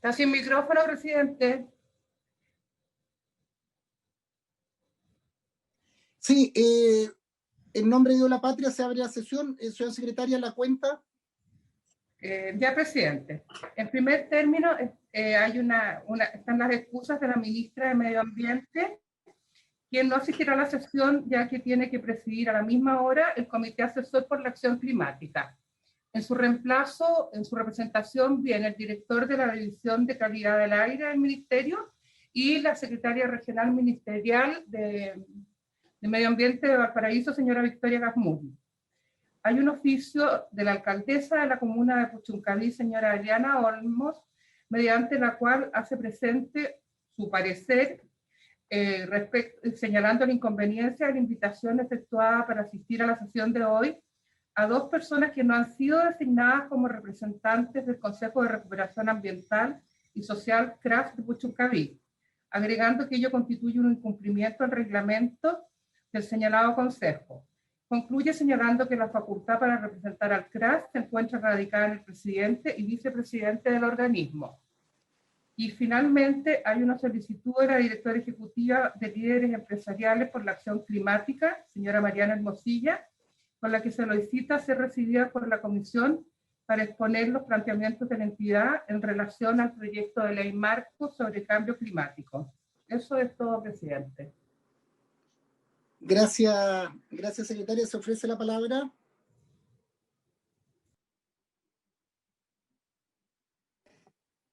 Está sin micrófono, presidente. Sí, en nombre de la patria se abre la sesión. Señora secretaria, la cuenta. Ya, presidente. En primer término, están las excusas de la ministra de Medio Ambiente, quien no asistirá a la sesión ya que tiene que presidir a la misma hora el Comité Asesor por la Acción Climática. En su reemplazo, en su representación, viene el director de la División de Calidad del Aire del Ministerio y la secretaria regional ministerial de Medio Ambiente de Valparaíso, señora Victoria Gazmuri. Hay un oficio de la alcaldesa de la comuna de Puchuncaví, señora Adriana Olmos, mediante la cual hace presente su parecer señalando la inconveniencia de la invitación efectuada para asistir a la sesión de hoy a dos personas que no han sido designadas como representantes del Consejo de Recuperación Ambiental y Social CRAS de Puchuncaví, agregando que ello constituye un incumplimiento al reglamento del señalado Consejo. Concluye señalando que la facultad para representar al CRAS se encuentra radicada en el presidente y vicepresidente del organismo. Y finalmente hay una solicitud de la directora ejecutiva de Líderes Empresariales por la Acción Climática, señora Mariana Hermosilla, con la que se solicita ser recibida por la comisión para exponer los planteamientos de la entidad en relación al proyecto de ley marco sobre cambio climático. Eso es todo, presidente. Gracias, secretaria. ¿Se ofrece la palabra?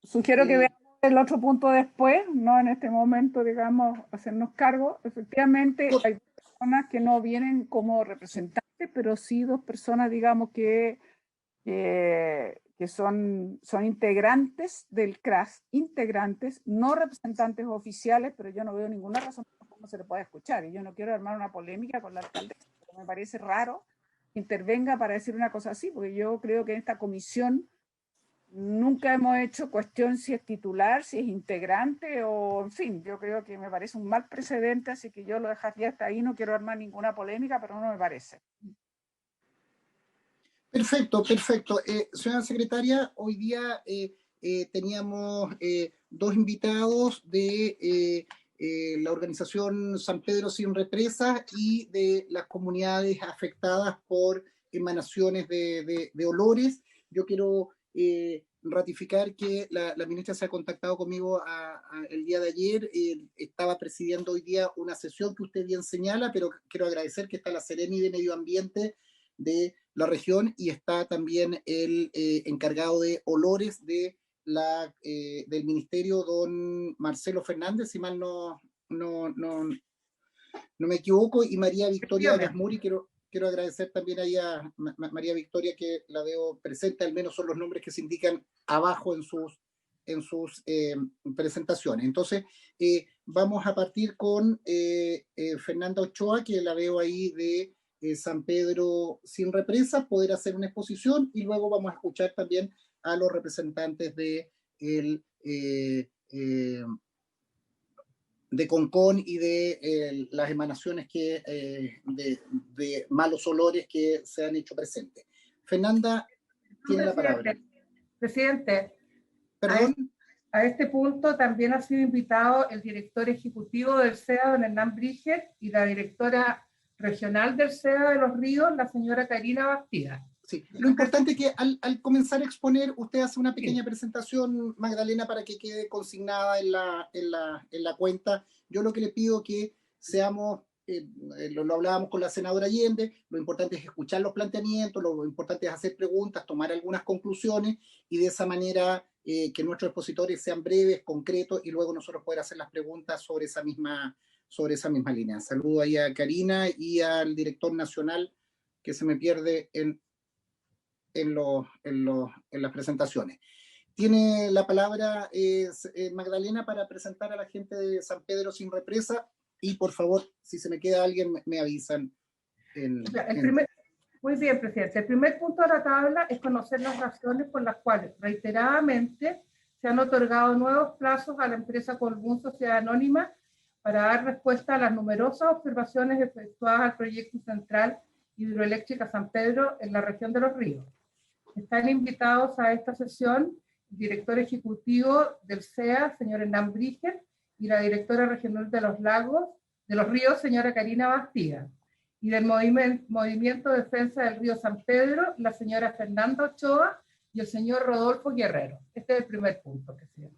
Sugiero que veamos el otro punto después, no en este momento, digamos, hacernos cargo. Efectivamente, hay personas que no vienen como representantes, pero sí dos personas, digamos, que son integrantes del CRAS, integrantes, no representantes oficiales, pero yo no veo ninguna razón por cómo se le pueda escuchar. Y yo no quiero armar una polémica con la alcaldesa, pero me parece raro que intervenga para decir una cosa así, porque yo creo que en esta comisión nunca hemos hecho cuestión si es titular, si es integrante o, en fin, yo creo que me parece un mal precedente, así que yo lo dejaría hasta ahí, no quiero armar ninguna polémica, pero no me parece. Perfecto. Señora secretaria, hoy día teníamos dos invitados de la organización San Pedro Sin Represas y de las comunidades afectadas por emanaciones de olores. Yo quiero ratificar que la ministra se ha contactado conmigo el día de ayer. Estaba presidiendo hoy día una sesión que usted bien señala, pero quiero agradecer que está la Seremi de Medio Ambiente de la región y está también el encargado de olores del ministerio, don Marcelo Fernández, si mal no me equivoco, y María Victoria Gazmuri. Quiero agradecer también ahí a María Victoria, que la veo presente, al menos son los nombres que se indican abajo en sus presentaciones. Entonces, vamos a partir con Fernanda Ochoa, que la veo ahí de San Pedro Sin Represas, poder hacer una exposición, y luego vamos a escuchar también a los representantes de Concón y de las emanaciones de malos olores que se han hecho presentes. Fernanda, tiene la palabra. Presidente, perdón. A este punto también ha sido invitado el director ejecutivo del SEA, don Hernán Bríget, y la directora regional del SEA de Los Ríos, la señora Karina Bastida. Sí. Lo importante es que al comenzar a exponer, usted hace una pequeña presentación, Magdalena, para que quede consignada en la cuenta. Yo lo que le pido que seamos, lo hablábamos con la senadora Allende, lo importante es escuchar los planteamientos, lo importante es hacer preguntas, tomar algunas conclusiones, y de esa manera que nuestros expositores sean breves, concretos, y luego nosotros poder hacer las preguntas sobre esa misma línea. Saludo ahí a Karina y al director nacional, que se me pierde en las presentaciones. Tiene la palabra Magdalena para presentar a la gente de San Pedro Sin Represa, y por favor, si se me queda alguien, me avisan. Muy bien, presidente. El primer punto de la tabla es conocer las razones por las cuales reiteradamente se han otorgado nuevos plazos a la empresa Colbún Sociedad Anónima para dar respuesta a las numerosas observaciones efectuadas al proyecto central hidroeléctrica San Pedro en la región de Los Ríos. Están invitados a esta sesión director ejecutivo del CEA, señor Hernán Bríger, y la directora regional de los ríos, señora Karina Bastida, y del Movimiento de Defensa del Río San Pedro, la señora Fernanda Ochoa y el señor Rodolfo Guerrero. Este es el primer punto, presidente.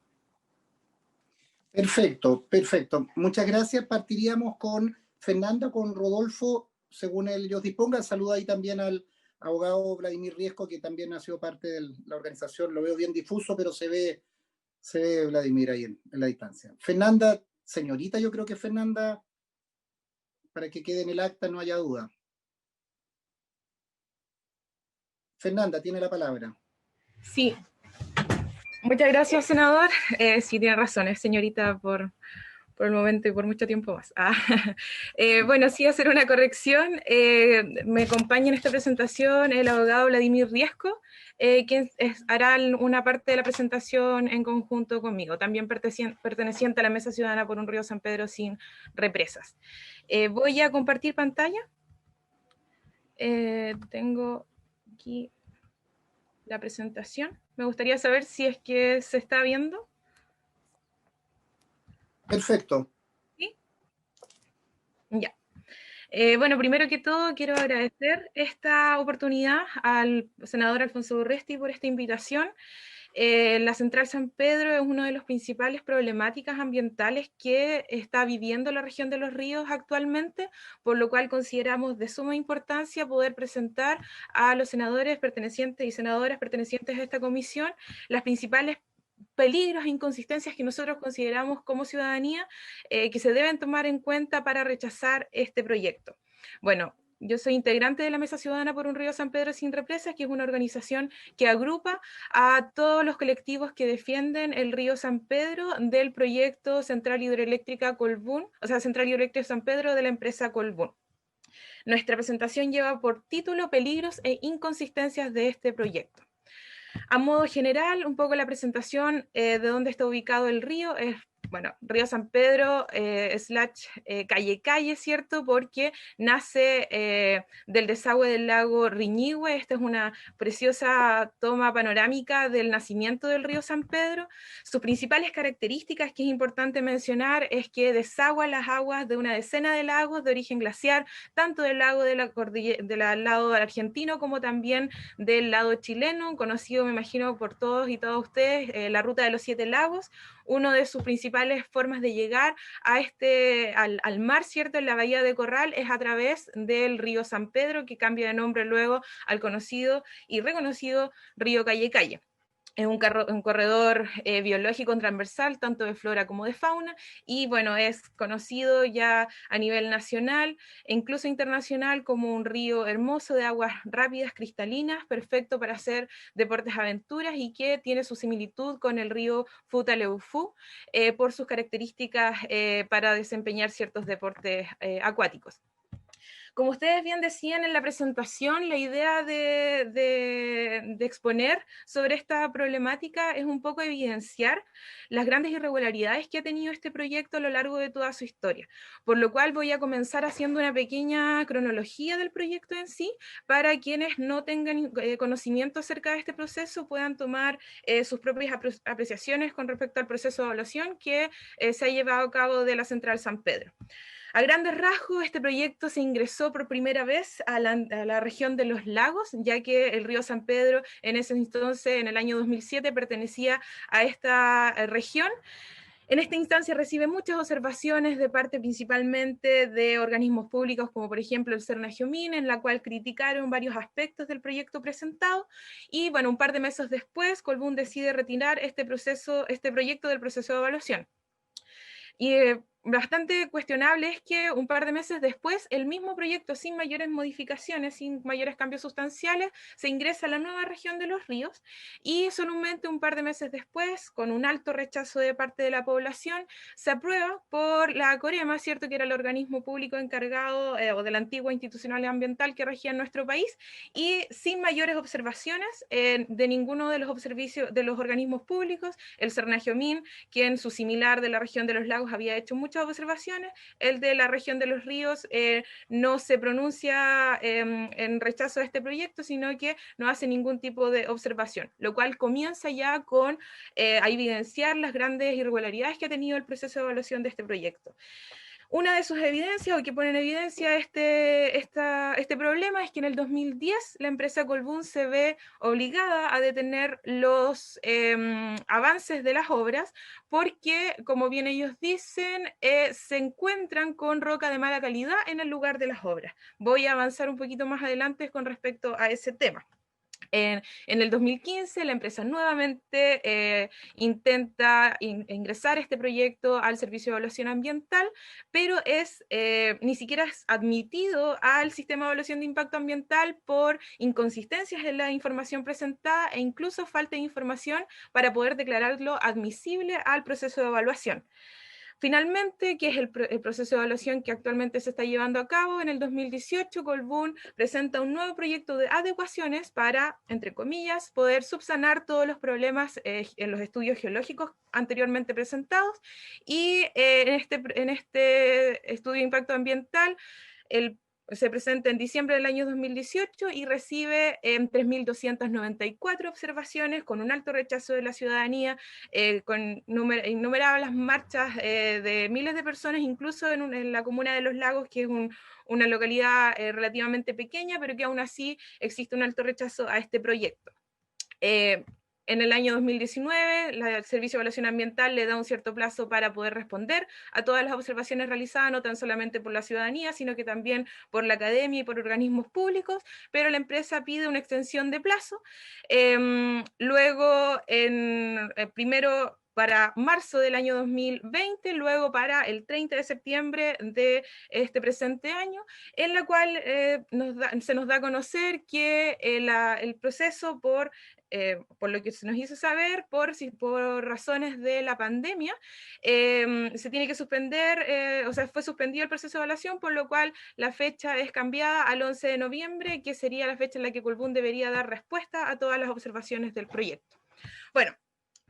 Perfecto, perfecto. Muchas gracias. Partiríamos con Fernanda, con Rodolfo, según ellos dispongan. Saluda ahí también al abogado Vladimir Riesco, que también ha sido parte de la organización. Lo veo bien difuso, pero se ve Vladimir ahí en la distancia. Fernanda, señorita, yo creo que Fernanda, para que quede en el acta, no haya duda. Fernanda, tiene la palabra. Sí. Muchas gracias, senador. Sí, tiene razón, es señorita por el momento y por mucho tiempo más. Bueno, sí, hacer una corrección. Me acompaña en esta presentación el abogado Vladimir Riesco, quien hará una parte de la presentación en conjunto conmigo, también perteneciente a la Mesa Ciudadana por un Río San Pedro sin represas. Voy a compartir pantalla. Tengo aquí la presentación. Me gustaría saber si es que se está viendo. Perfecto. ¿Sí? Ya. Bueno, primero que todo quiero agradecer esta oportunidad al senador Alfonso Urresti por esta invitación. La Central San Pedro es una de las principales problemáticas ambientales que está viviendo la región de los ríos actualmente, por lo cual consideramos de suma importancia poder presentar a los senadores pertenecientes y senadoras pertenecientes a esta comisión las principales peligros e inconsistencias que nosotros consideramos como ciudadanía que se deben tomar en cuenta para rechazar este proyecto. Bueno, yo soy integrante de la Mesa Ciudadana por un Río San Pedro sin represas, que es una organización que agrupa a todos los colectivos que defienden el río San Pedro del proyecto Central Hidroeléctrica Colbún, o sea, Central Hidroeléctrica San Pedro de la empresa Colbún. Nuestra presentación lleva por título Peligros e inconsistencias de este proyecto. A modo general, un poco la presentación de dónde está ubicado el río es, bueno, Río San Pedro Calle, ¿cierto? Porque nace del desagüe del lago Riñihue. Esta es una preciosa toma panorámica del nacimiento del río San Pedro. Sus principales características que es importante mencionar es que desagua las aguas de una decena de lagos de origen glaciar, tanto del lago del lado argentino como también del lado chileno, conocido, me imagino, por todos y todas ustedes, la Ruta de los 7 Lagos. Una de sus principales formas de llegar a al mar, ¿cierto?, en la bahía de Corral, es a través del río San Pedro, que cambia de nombre luego al conocido y reconocido río Calle. Es un corredor biológico transversal, tanto de flora como de fauna, y bueno, es conocido ya a nivel nacional e incluso internacional como un río hermoso de aguas rápidas, cristalinas, perfecto para hacer deportes aventuras y que tiene su similitud con el río Futaleufú por sus características para desempeñar ciertos deportes acuáticos. Como ustedes bien decían en la presentación, la idea de exponer sobre esta problemática es un poco evidenciar las grandes irregularidades que ha tenido este proyecto a lo largo de toda su historia, por lo cual voy a comenzar haciendo una pequeña cronología del proyecto en sí, para quienes no tengan conocimiento acerca de este proceso puedan tomar sus propias apreciaciones con respecto al proceso de evaluación que se ha llevado a cabo de la Central San Pedro. A grandes rasgos, este proyecto se ingresó por primera vez a la región de los lagos, ya que el río San Pedro en ese entonces, en el año 2007, pertenecía a esta región. En esta instancia recibe muchas observaciones de parte principalmente de organismos públicos, como por ejemplo el Cernagiomín, en la cual criticaron varios aspectos del proyecto presentado, y bueno, un par de meses después, Colbún decide retirar este proyecto del proceso de evaluación. Y bastante cuestionable es que un par de meses después el mismo proyecto, sin mayores modificaciones, sin mayores cambios sustanciales, se ingresa a la nueva región de los ríos y solamente un par de meses después, con un alto rechazo de parte de la población, se aprueba por la Corema, ¿cierto?, que era el organismo público encargado o de la antigua institucionalidad ambiental que regía en nuestro país, y sin mayores observaciones de ninguno de los organismos públicos. El Cernagiomín, quien su similar de la región de los lagos había hecho mucho muchas observaciones. El de la región de los ríos no se pronuncia en rechazo de este proyecto, sino que no hace ningún tipo de observación, lo cual comienza ya con a evidenciar las grandes irregularidades que ha tenido el proceso de evaluación de este proyecto. Una de sus evidencias, o que pone en evidencia este problema, es que en el 2010 la empresa Colbún se ve obligada a detener los avances de las obras porque, como bien ellos dicen, se encuentran con roca de mala calidad en el lugar de las obras. Voy a avanzar un poquito más adelante con respecto a ese tema. En el 2015 la empresa nuevamente intenta ingresar este proyecto al Servicio de Evaluación Ambiental, pero ni siquiera es admitido al Sistema de Evaluación de Impacto Ambiental por inconsistencias en la información presentada e incluso falta de información para poder declararlo admisible al proceso de evaluación. Finalmente, ¿qué es el proceso de evaluación que actualmente se está llevando a cabo? En el 2018, Colbún presenta un nuevo proyecto de adecuaciones para, entre comillas, poder subsanar todos los problemas en los estudios geológicos anteriormente presentados, y en este estudio de impacto ambiental, se presenta en diciembre del año 2018 y recibe 3.294 observaciones, con un alto rechazo de la ciudadanía, con innumerables marchas de miles de personas, incluso en la comuna de Los Lagos, que es una localidad relativamente pequeña, pero que aún así existe un alto rechazo a este proyecto. En el año 2019, el Servicio de Evaluación Ambiental le da un cierto plazo para poder responder a todas las observaciones realizadas, no tan solamente por la ciudadanía, sino que también por la academia y por organismos públicos, pero la empresa pide una extensión de plazo. Luego, primero para marzo del año 2020, luego para el 30 de septiembre de este presente año, en la cual se nos da a conocer que el proceso por lo que se nos hizo saber, por razones de la pandemia, se tiene que suspender, o sea, fue suspendido el proceso de evaluación, por lo cual la fecha es cambiada al 11 de noviembre, que sería la fecha en la que Colbún debería dar respuesta a todas las observaciones del proyecto. Bueno,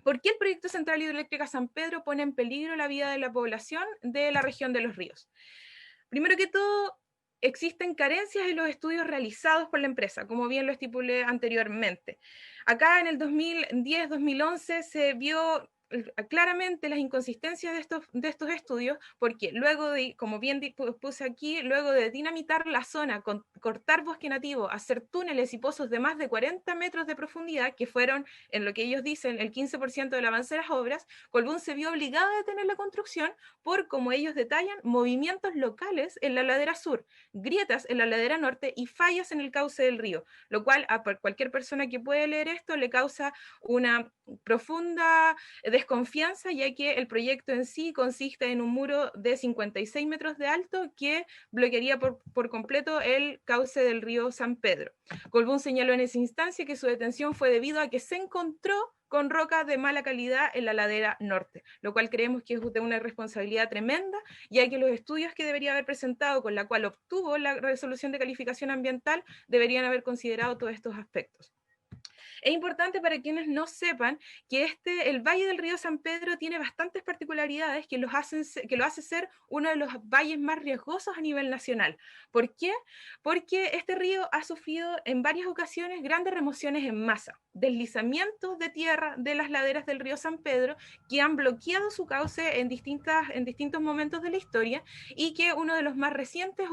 ¿por qué el proyecto Central Hidroeléctrica San Pedro pone en peligro la vida de la población de la región de los ríos? Primero que todo, existen carencias en los estudios realizados por la empresa, como bien lo estipulé anteriormente. Acá en el 2010-2011 se vio claramente las inconsistencias de estos estudios, porque luego de, como bien puse aquí, luego de dinamitar la zona, cortar bosque nativo, hacer túneles y pozos de más de 40 metros de profundidad, que fueron, en lo que ellos dicen, el 15% del avance de las obras, Colbún se vio obligado a detener la construcción por, como ellos detallan, movimientos locales en la ladera sur, grietas en la ladera norte y fallas en el cauce del río, lo cual a cualquier persona que puede leer esto le causa una profunda desconfianza, ya que el proyecto en sí consiste en un muro de 56 metros de alto que bloquearía por completo el cauce del río San Pedro. Colbún señaló en esa instancia que su detención fue debido a que se encontró con rocas de mala calidad en la ladera norte, lo cual creemos que es de una responsabilidad tremenda, ya que los estudios que debería haber presentado, con la cual obtuvo la resolución de calificación ambiental, deberían haber considerado todos estos aspectos. Es importante para quienes no sepan que el Valle del Río San Pedro tiene bastantes particularidades que lo hace ser uno de los valles más riesgosos a nivel nacional. ¿Por qué? Porque este río ha sufrido en varias ocasiones grandes remociones en masa, deslizamientos de tierra de las laderas del río San Pedro que han bloqueado su cauce en distintos momentos de la historia, y que uno de los más recientes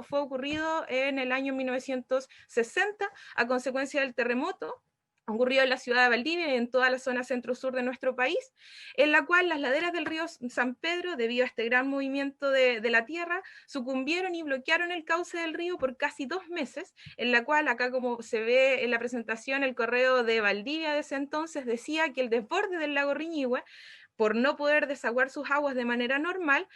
fue ocurrido en el año 1960 a consecuencia del terremoto ocurrió en la ciudad de Valdivia y en toda la zona centro-sur de nuestro país, en la cual las laderas del río San Pedro, debido a este gran movimiento de la tierra, sucumbieron y bloquearon el cauce del río por casi 2 meses, en la cual, acá como se ve en la presentación, el correo de Valdivia de ese entonces decía que el desborde del lago Riñihue, por no poder desaguar sus aguas de manera normal,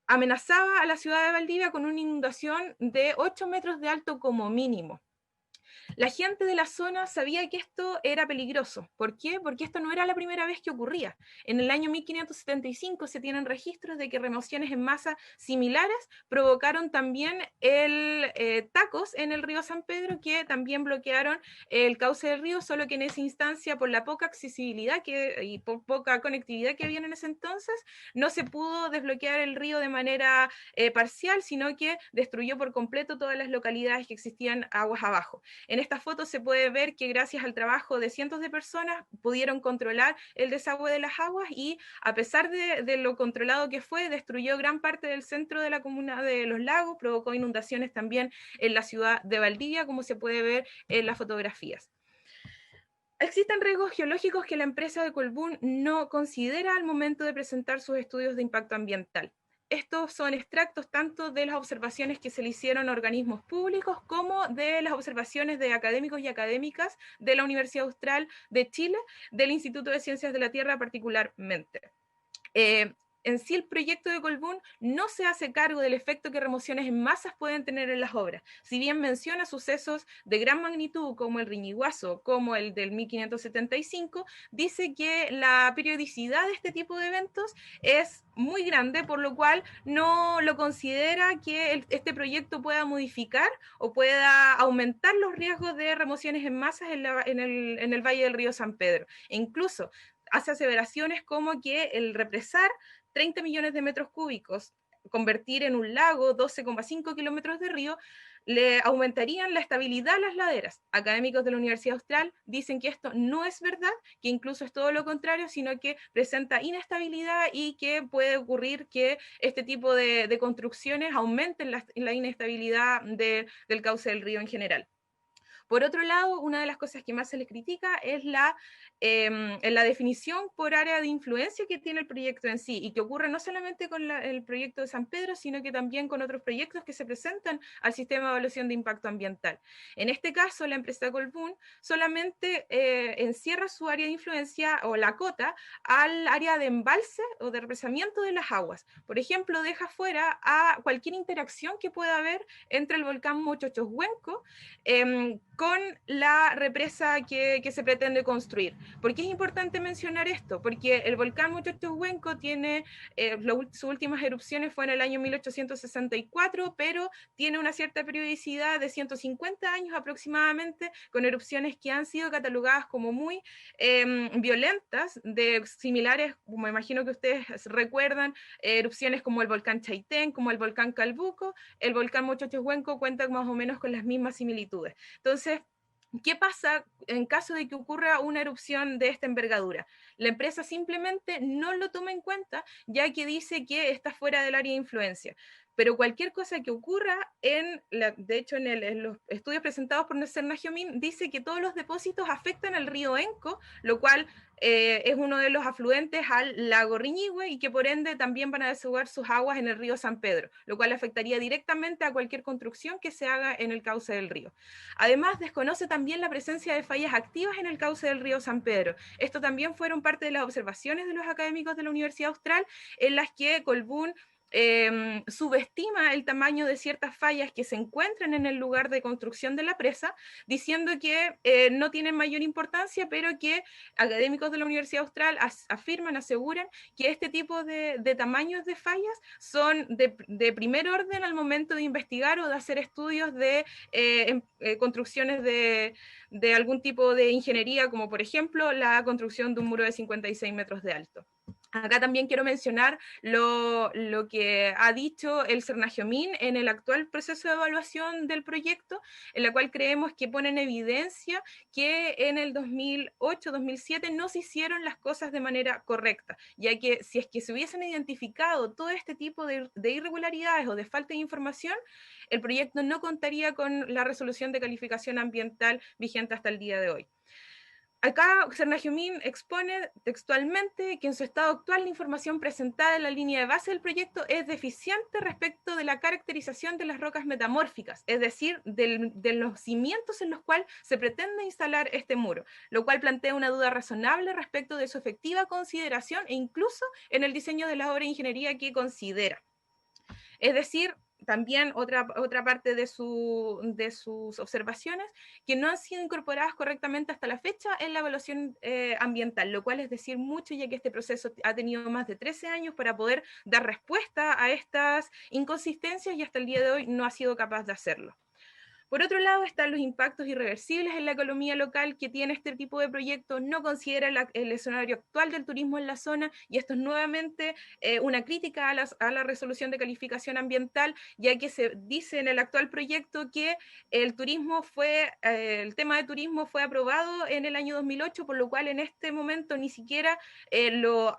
amenazaba a la ciudad de Valdivia con una inundación de 8 metros de alto como mínimo. La gente de la zona sabía que esto era peligroso. ¿Por qué? Porque esto no era la primera vez que ocurría. En el año 1575 se tienen registros de que remociones en masa similares provocaron también tacos en el río San Pedro, que también bloquearon el cauce del río, solo que en esa instancia, por la poca accesibilidad y por poca conectividad que había en ese entonces, no se pudo desbloquear el río de manera parcial, sino que destruyó por completo todas las localidades que existían aguas abajo. En esta foto se puede ver que gracias al trabajo de cientos de personas pudieron controlar el desagüe de las aguas y a pesar de lo controlado que fue, destruyó gran parte del centro de la comuna de Los Lagos, provocó inundaciones también en la ciudad de Valdivia, como se puede ver en las fotografías. Existen riesgos geológicos que la empresa de Colbún no considera al momento de presentar sus estudios de impacto ambiental. Estos son extractos tanto de las observaciones que se le hicieron a organismos públicos como de las observaciones de académicos y académicas de la Universidad Austral de Chile, del Instituto de Ciencias de la Tierra particularmente. En sí el proyecto de Colbún no se hace cargo del efecto que remociones en masas pueden tener en las obras. Si bien menciona sucesos de gran magnitud como el Riñiguazo, como el del 1575, dice que la periodicidad de este tipo de eventos es muy grande, por lo cual no lo considera que este proyecto pueda modificar o pueda aumentar los riesgos de remociones en masas en el Valle del Río San Pedro. E incluso hace aseveraciones como que el represar 30 millones de metros cúbicos, convertir en un lago 12,5 kilómetros de río, le aumentarían la estabilidad a las laderas. Académicos de la Universidad Austral dicen que esto no es verdad, que incluso es todo lo contrario, sino que presenta inestabilidad y que puede ocurrir que este tipo de construcciones aumenten la inestabilidad del cauce del río en general. Por otro lado, una de las cosas que más se les critica es la definición por área de influencia que tiene el proyecto en sí y que ocurre no solamente con el proyecto de San Pedro, sino que también con otros proyectos que se presentan al sistema de evaluación de impacto ambiental. En este caso, la empresa Colbún solamente encierra su área de influencia o la cota al área de embalse o de represamiento de las aguas. Por ejemplo, deja fuera a cualquier interacción que pueda haber entre el volcán Mochochoshuenco con la represa que se pretende construir. ¿Por qué es importante mencionar esto? Porque el volcán Mochochoshuenco tiene, sus últimas erupciones fue en el año 1864, pero tiene una cierta periodicidad de 150 años aproximadamente, con erupciones que han sido catalogadas como muy violentas, de similares, como imagino que ustedes recuerdan, erupciones como el volcán Chaitén, como el volcán Calbuco. El volcán Mochochoshuenco cuenta más o menos con las mismas similitudes. Entonces, ¿qué pasa en caso de que ocurra una erupción de esta envergadura? La empresa simplemente no lo toma en cuenta, ya que dice que está fuera del área de influencia. Pero cualquier cosa que ocurra, de hecho en los estudios presentados por Sernagiomín, dice que todos los depósitos afectan al río Enco, lo cual es uno de los afluentes al lago Riñihue y que por ende también van a desahogar sus aguas en el río San Pedro, lo cual afectaría directamente a cualquier construcción que se haga en el cauce del río. Además, desconoce también la presencia de fallas activas en el cauce del río San Pedro. Esto también fueron parte de las observaciones de los académicos de la Universidad Austral, en las que Colbún subestima el tamaño de ciertas fallas que se encuentran en el lugar de construcción de la presa, diciendo que no tienen mayor importancia, pero que académicos de la Universidad Austral afirman, aseguran que este tipo de tamaños de fallas son de primer orden al momento de investigar o de hacer estudios de construcciones de algún tipo de ingeniería, como por ejemplo la construcción de un muro de 56 metros de alto. Acá también quiero mencionar lo que ha dicho el Sernagiomín en el actual proceso de evaluación del proyecto, en la cual creemos que pone en evidencia que en el 2008-2007 no se hicieron las cosas de manera correcta, ya que si es que se hubiesen identificado todo este tipo de irregularidades o de falta de información, el proyecto no contaría con la resolución de calificación ambiental vigente hasta el día de hoy. Acá Sernagiomín expone textualmente que en su estado actual la información presentada en la línea de base del proyecto es deficiente respecto de la caracterización de las rocas metamórficas, es decir, de los cimientos en los cuales se pretende instalar este muro, lo cual plantea una duda razonable respecto de su efectiva consideración e incluso en el diseño de la obra de ingeniería que considera. Es decir, también otra parte de sus observaciones, que no han sido incorporadas correctamente hasta la fecha en la evaluación ambiental, lo cual es decir mucho, ya que este proceso ha tenido más de 13 años para poder dar respuesta a estas inconsistencias y hasta el día de hoy no ha sido capaz de hacerlo. Por otro lado, están los impactos irreversibles en la economía local que tiene este tipo de proyectos, no considera el escenario actual del turismo en la zona, y esto es nuevamente una crítica a la resolución de calificación ambiental, ya que se dice en el actual proyecto que el tema de turismo fue aprobado en el año 2008, por lo cual en este momento ni siquiera lo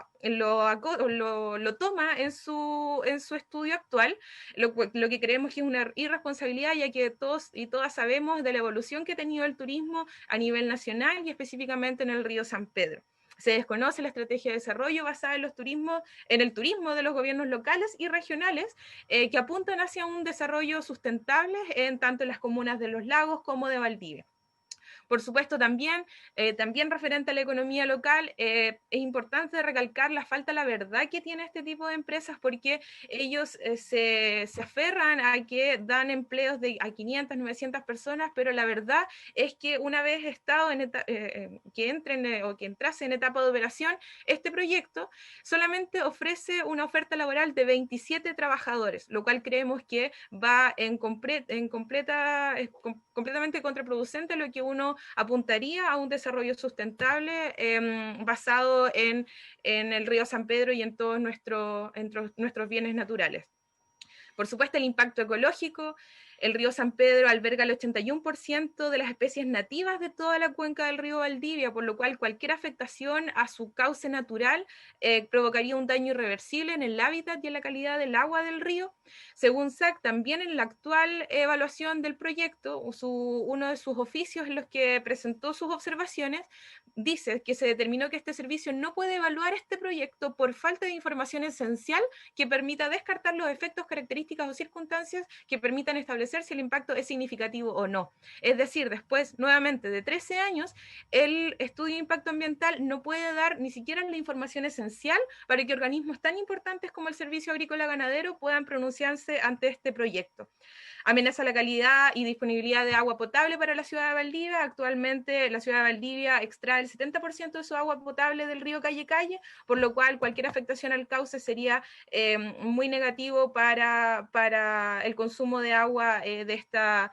toma en su estudio actual, lo que creemos que es una irresponsabilidad, ya que todos y todas sabemos de la evolución que ha tenido el turismo a nivel nacional y específicamente en el río San Pedro. Se desconoce la estrategia de desarrollo basada en el turismo de los gobiernos locales y regionales que apuntan hacia un desarrollo sustentable en tanto en las comunas de Los Lagos como de Valdivia. Por supuesto, también referente a la economía local, es importante recalcar la falta de la verdad que tiene este tipo de empresas, porque ellos se aferran a que dan empleos a 500, 900 personas, pero la verdad es que una vez estado que entrase en etapa de operación, este proyecto solamente ofrece una oferta laboral de 27 trabajadores, lo cual creemos que va completamente contraproducente a lo que uno apuntaría a un desarrollo sustentable basado en el río San Pedro y en todos nuestros bienes naturales. Por supuesto, el impacto ecológico. El río San Pedro alberga el 81% de las especies nativas de toda la cuenca del río Valdivia, por lo cual cualquier afectación a su cauce natural provocaría un daño irreversible en el hábitat y en la calidad del agua del río. Según SAC, también en la actual evaluación del proyecto, uno de sus oficios en los que presentó sus observaciones, dice que se determinó que este servicio no puede evaluar este proyecto por falta de información esencial que permita descartar los efectos, características o circunstancias que permitan establecer si el impacto es significativo o no. Es decir, después, nuevamente, de 13 años, el estudio de impacto ambiental no puede dar ni siquiera la información esencial para que organismos tan importantes como el Servicio Agrícola Ganadero puedan pronunciarse ante este proyecto. Amenaza la calidad y disponibilidad de agua potable para la ciudad de Valdivia. Actualmente la ciudad de Valdivia extrae el 70% de su agua potable del río Calle Calle, por lo cual cualquier afectación al cauce sería muy negativo para el consumo de agua de esta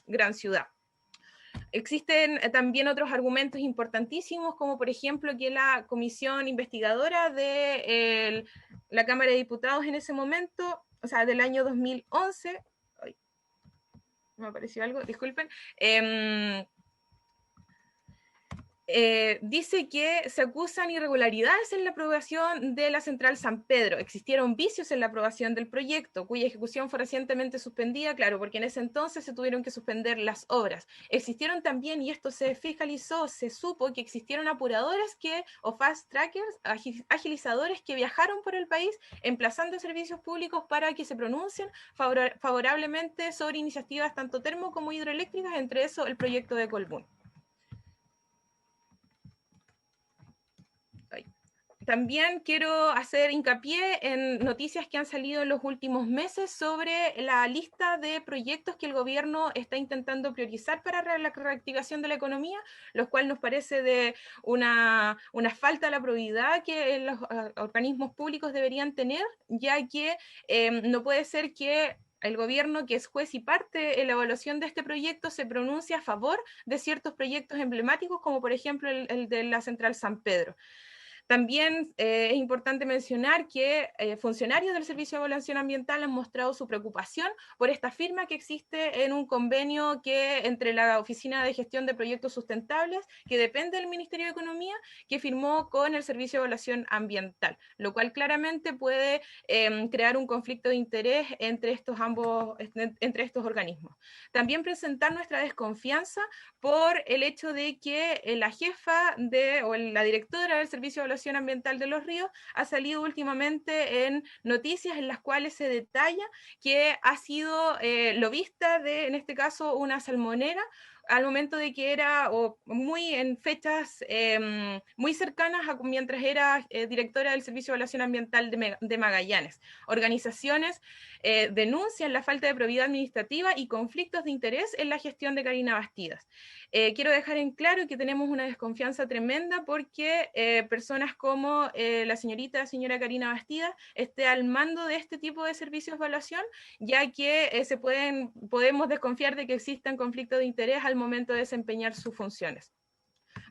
gran ciudad. Existen también otros argumentos importantísimos, como por ejemplo que la comisión investigadora de la Cámara de Diputados en ese momento, o sea, del año 2011, me apareció algo, disculpen, dice que se acusan irregularidades en la aprobación de la Central San Pedro. Existieron vicios en la aprobación del proyecto, cuya ejecución fue recientemente suspendida, claro, porque en ese entonces se tuvieron que suspender las obras. Existieron también, y esto se fiscalizó, se supo que existieron apuradores o fast trackers, agilizadores que viajaron por el país emplazando servicios públicos para que se pronuncien favorablemente sobre iniciativas tanto termo como hidroeléctricas, entre eso el proyecto de Colbún. También quiero hacer hincapié en noticias que han salido en los últimos meses sobre la lista de proyectos que el gobierno está intentando priorizar para la reactivación de la economía, lo cual nos parece de una falta de la probidad que los organismos públicos deberían tener, ya que no puede ser que el gobierno, que es juez y parte en la evaluación de este proyecto, se pronuncie a favor de ciertos proyectos emblemáticos, como por ejemplo el de la Central San Pedro. También es importante mencionar que funcionarios del Servicio de Evaluación Ambiental han mostrado su preocupación por esta firma que existe en un convenio entre la Oficina de Gestión de Proyectos Sustentables, que depende del Ministerio de Economía, que firmó con el Servicio de Evaluación Ambiental, lo cual claramente puede crear un conflicto de interés entre estos organismos. También presentar nuestra desconfianza por el hecho de que la jefa o la directora del Servicio de Evaluación Ambiental de los Ríos ha salido últimamente en noticias en las cuales se detalla que ha sido lobista en este caso, una salmonera al momento de que era, o muy en fechas muy cercanas a mientras era directora del Servicio de Evaluación Ambiental de Magallanes. Organizaciones denuncian la falta de probidad administrativa y conflictos de interés en la gestión de Karina Bastidas. Quiero dejar en claro que tenemos una desconfianza tremenda porque personas como la señora Karina Bastidas esté al mando de este tipo de servicios de evaluación, ya que podemos desconfiar de que existan conflictos de interés al momento de desempeñar sus funciones.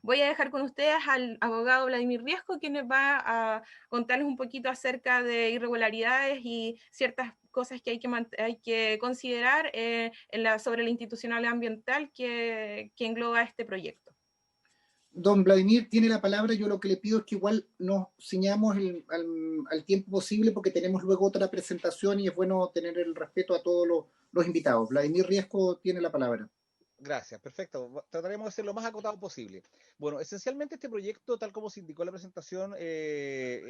Voy a dejar con ustedes al abogado Vladimir Riesco, quien va a contarles un poquito acerca de irregularidades y ciertas cosas que hay que considerar sobre la institucional ambiental que engloba este proyecto. Don Vladimir tiene la palabra. Yo lo que le pido es que igual nos ciñamos al tiempo posible, porque tenemos luego otra presentación y es bueno tener el respeto a todos los invitados. Vladimir Riesco tiene la palabra. Gracias, perfecto. Trataremos de ser lo más acotado posible. Bueno, esencialmente este proyecto, tal como se indicó en la presentación,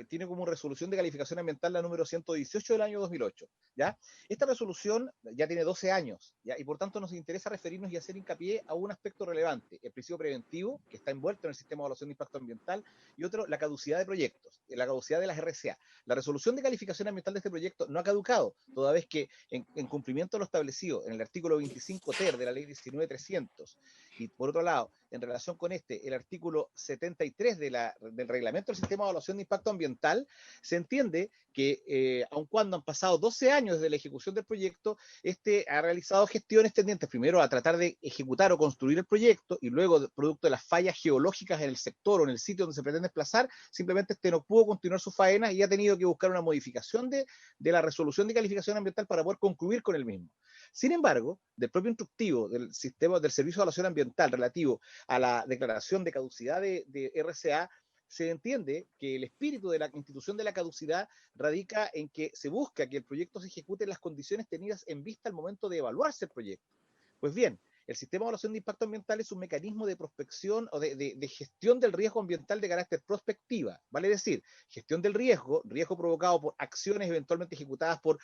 tiene como resolución de calificación ambiental la número 118 del año 2008. ¿Ya? Esta resolución ya tiene 12 años, ¿ya? Y por tanto nos interesa referirnos y hacer hincapié a un aspecto relevante: el principio preventivo, que está envuelto en el sistema de evaluación de impacto ambiental, y otro, la caducidad de proyectos, la caducidad de las RCA. La resolución de calificación ambiental de este proyecto no ha caducado, toda vez que en cumplimiento de lo establecido en el artículo 25 ter de la ley 19.300, y por otro lado, en relación con el artículo 73 del reglamento del sistema de evaluación de impacto ambiental, se entiende que aun cuando han pasado 12 años desde la ejecución del proyecto, ha realizado gestiones tendientes primero a tratar de ejecutar o construir el proyecto, y luego, producto de las fallas geológicas en el sector o en el sitio donde se pretende desplazar, simplemente no pudo continuar sus faenas y ha tenido que buscar una modificación de la resolución de calificación ambiental para poder concluir con el mismo. Sin embargo, del propio instructivo del sistema del Servicio de Evaluación Ambiental relativo a la declaración de caducidad de RCA, se entiende que el espíritu de la institución de la caducidad radica en que se busca que el proyecto se ejecute en las condiciones tenidas en vista al momento de evaluarse el proyecto. Pues bien, el sistema de evaluación de impacto ambiental es un mecanismo de prospección o de gestión del riesgo ambiental de carácter prospectiva, vale decir, gestión del riesgo provocado por acciones eventualmente ejecutadas por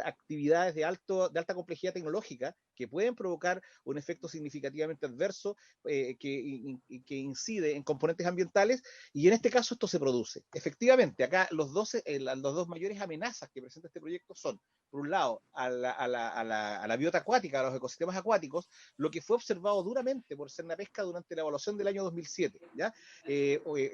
actividades de alta complejidad tecnológica que pueden provocar un efecto significativamente adverso que incide en componentes ambientales, y en este caso esto se produce. Efectivamente, acá las dos mayores amenazas que presenta este proyecto son, por un lado, a la biota acuática, a los ecosistemas acuáticos, lo que fue observado duramente por Cernapesca durante la evaluación del año 2007. ¿Ya?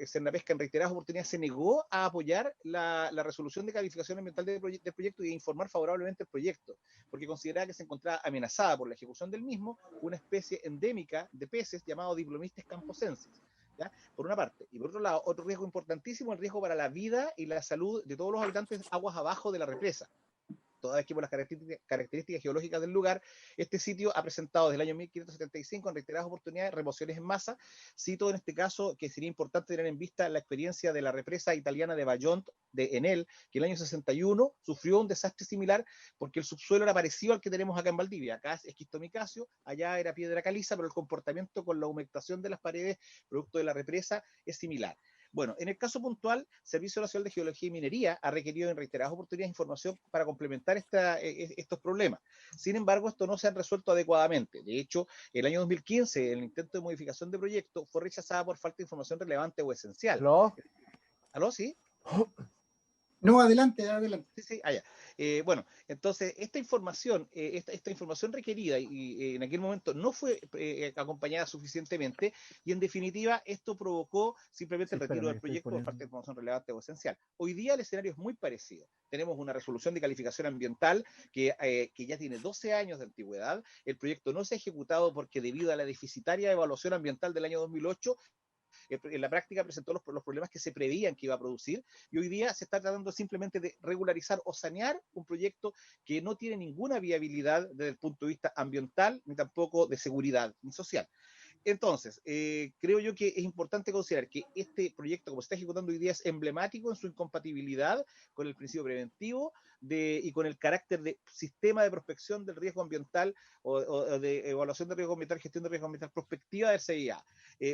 Cernapesca en reiteradas oportunidades se negó a apoyar la resolución de calificación ambiental del proyecto y a informar favorablemente el proyecto, porque consideraba que se encontraba amenazada por la ejecución del mismo una especie endémica de peces llamado Diplomistes camposensis. ¿Ya? Por una parte. Y por otro lado, otro riesgo importantísimo, el riesgo para la vida y la salud de todos los habitantes aguas abajo de la represa. Toda vez que por las características geológicas del lugar, este sitio ha presentado desde el año 1575 en reiteradas oportunidades remociones en masa. Cito en este caso que sería importante tener en vista la experiencia de la represa italiana de Vajont, de Enel, que en el año 61 sufrió un desastre similar porque el subsuelo era parecido al que tenemos acá en Valdivia. Acá es esquistomicacio, allá era piedra caliza, pero el comportamiento con la humectación de las paredes producto de la represa es similar. Bueno, en el caso puntual, Servicio Nacional de Geología y Minería ha requerido en reiteradas oportunidades información para complementar estos problemas. Sin embargo, esto no se han resuelto adecuadamente. De hecho, el año 2015, el intento de modificación de proyecto fue rechazada por falta de información relevante o esencial. ¿Aló? ¿Aló? ¿Sí? No, adelante. Sí, allá. Bueno, entonces esta información requerida y en aquel momento no fue acompañada suficientemente, y en definitiva esto provocó simplemente el retiro del proyecto por falta de información relevante o esencial. Hoy día el escenario es muy parecido. Tenemos una resolución de calificación ambiental que ya tiene 12 años de antigüedad. El proyecto no se ha ejecutado porque, debido a la deficitaria evaluación ambiental del año 2008, en la práctica presentó los problemas que se preveían que iba a producir, y hoy día se está tratando simplemente de regularizar o sanear un proyecto que no tiene ninguna viabilidad desde el punto de vista ambiental, ni tampoco de seguridad ni social. Entonces, creo yo que es importante considerar que este proyecto, como se está ejecutando hoy día, es emblemático en su incompatibilidad con el principio preventivo y con el carácter de sistema de prospección del riesgo ambiental o de evaluación de riesgo ambiental, gestión de riesgo ambiental prospectiva del CIA.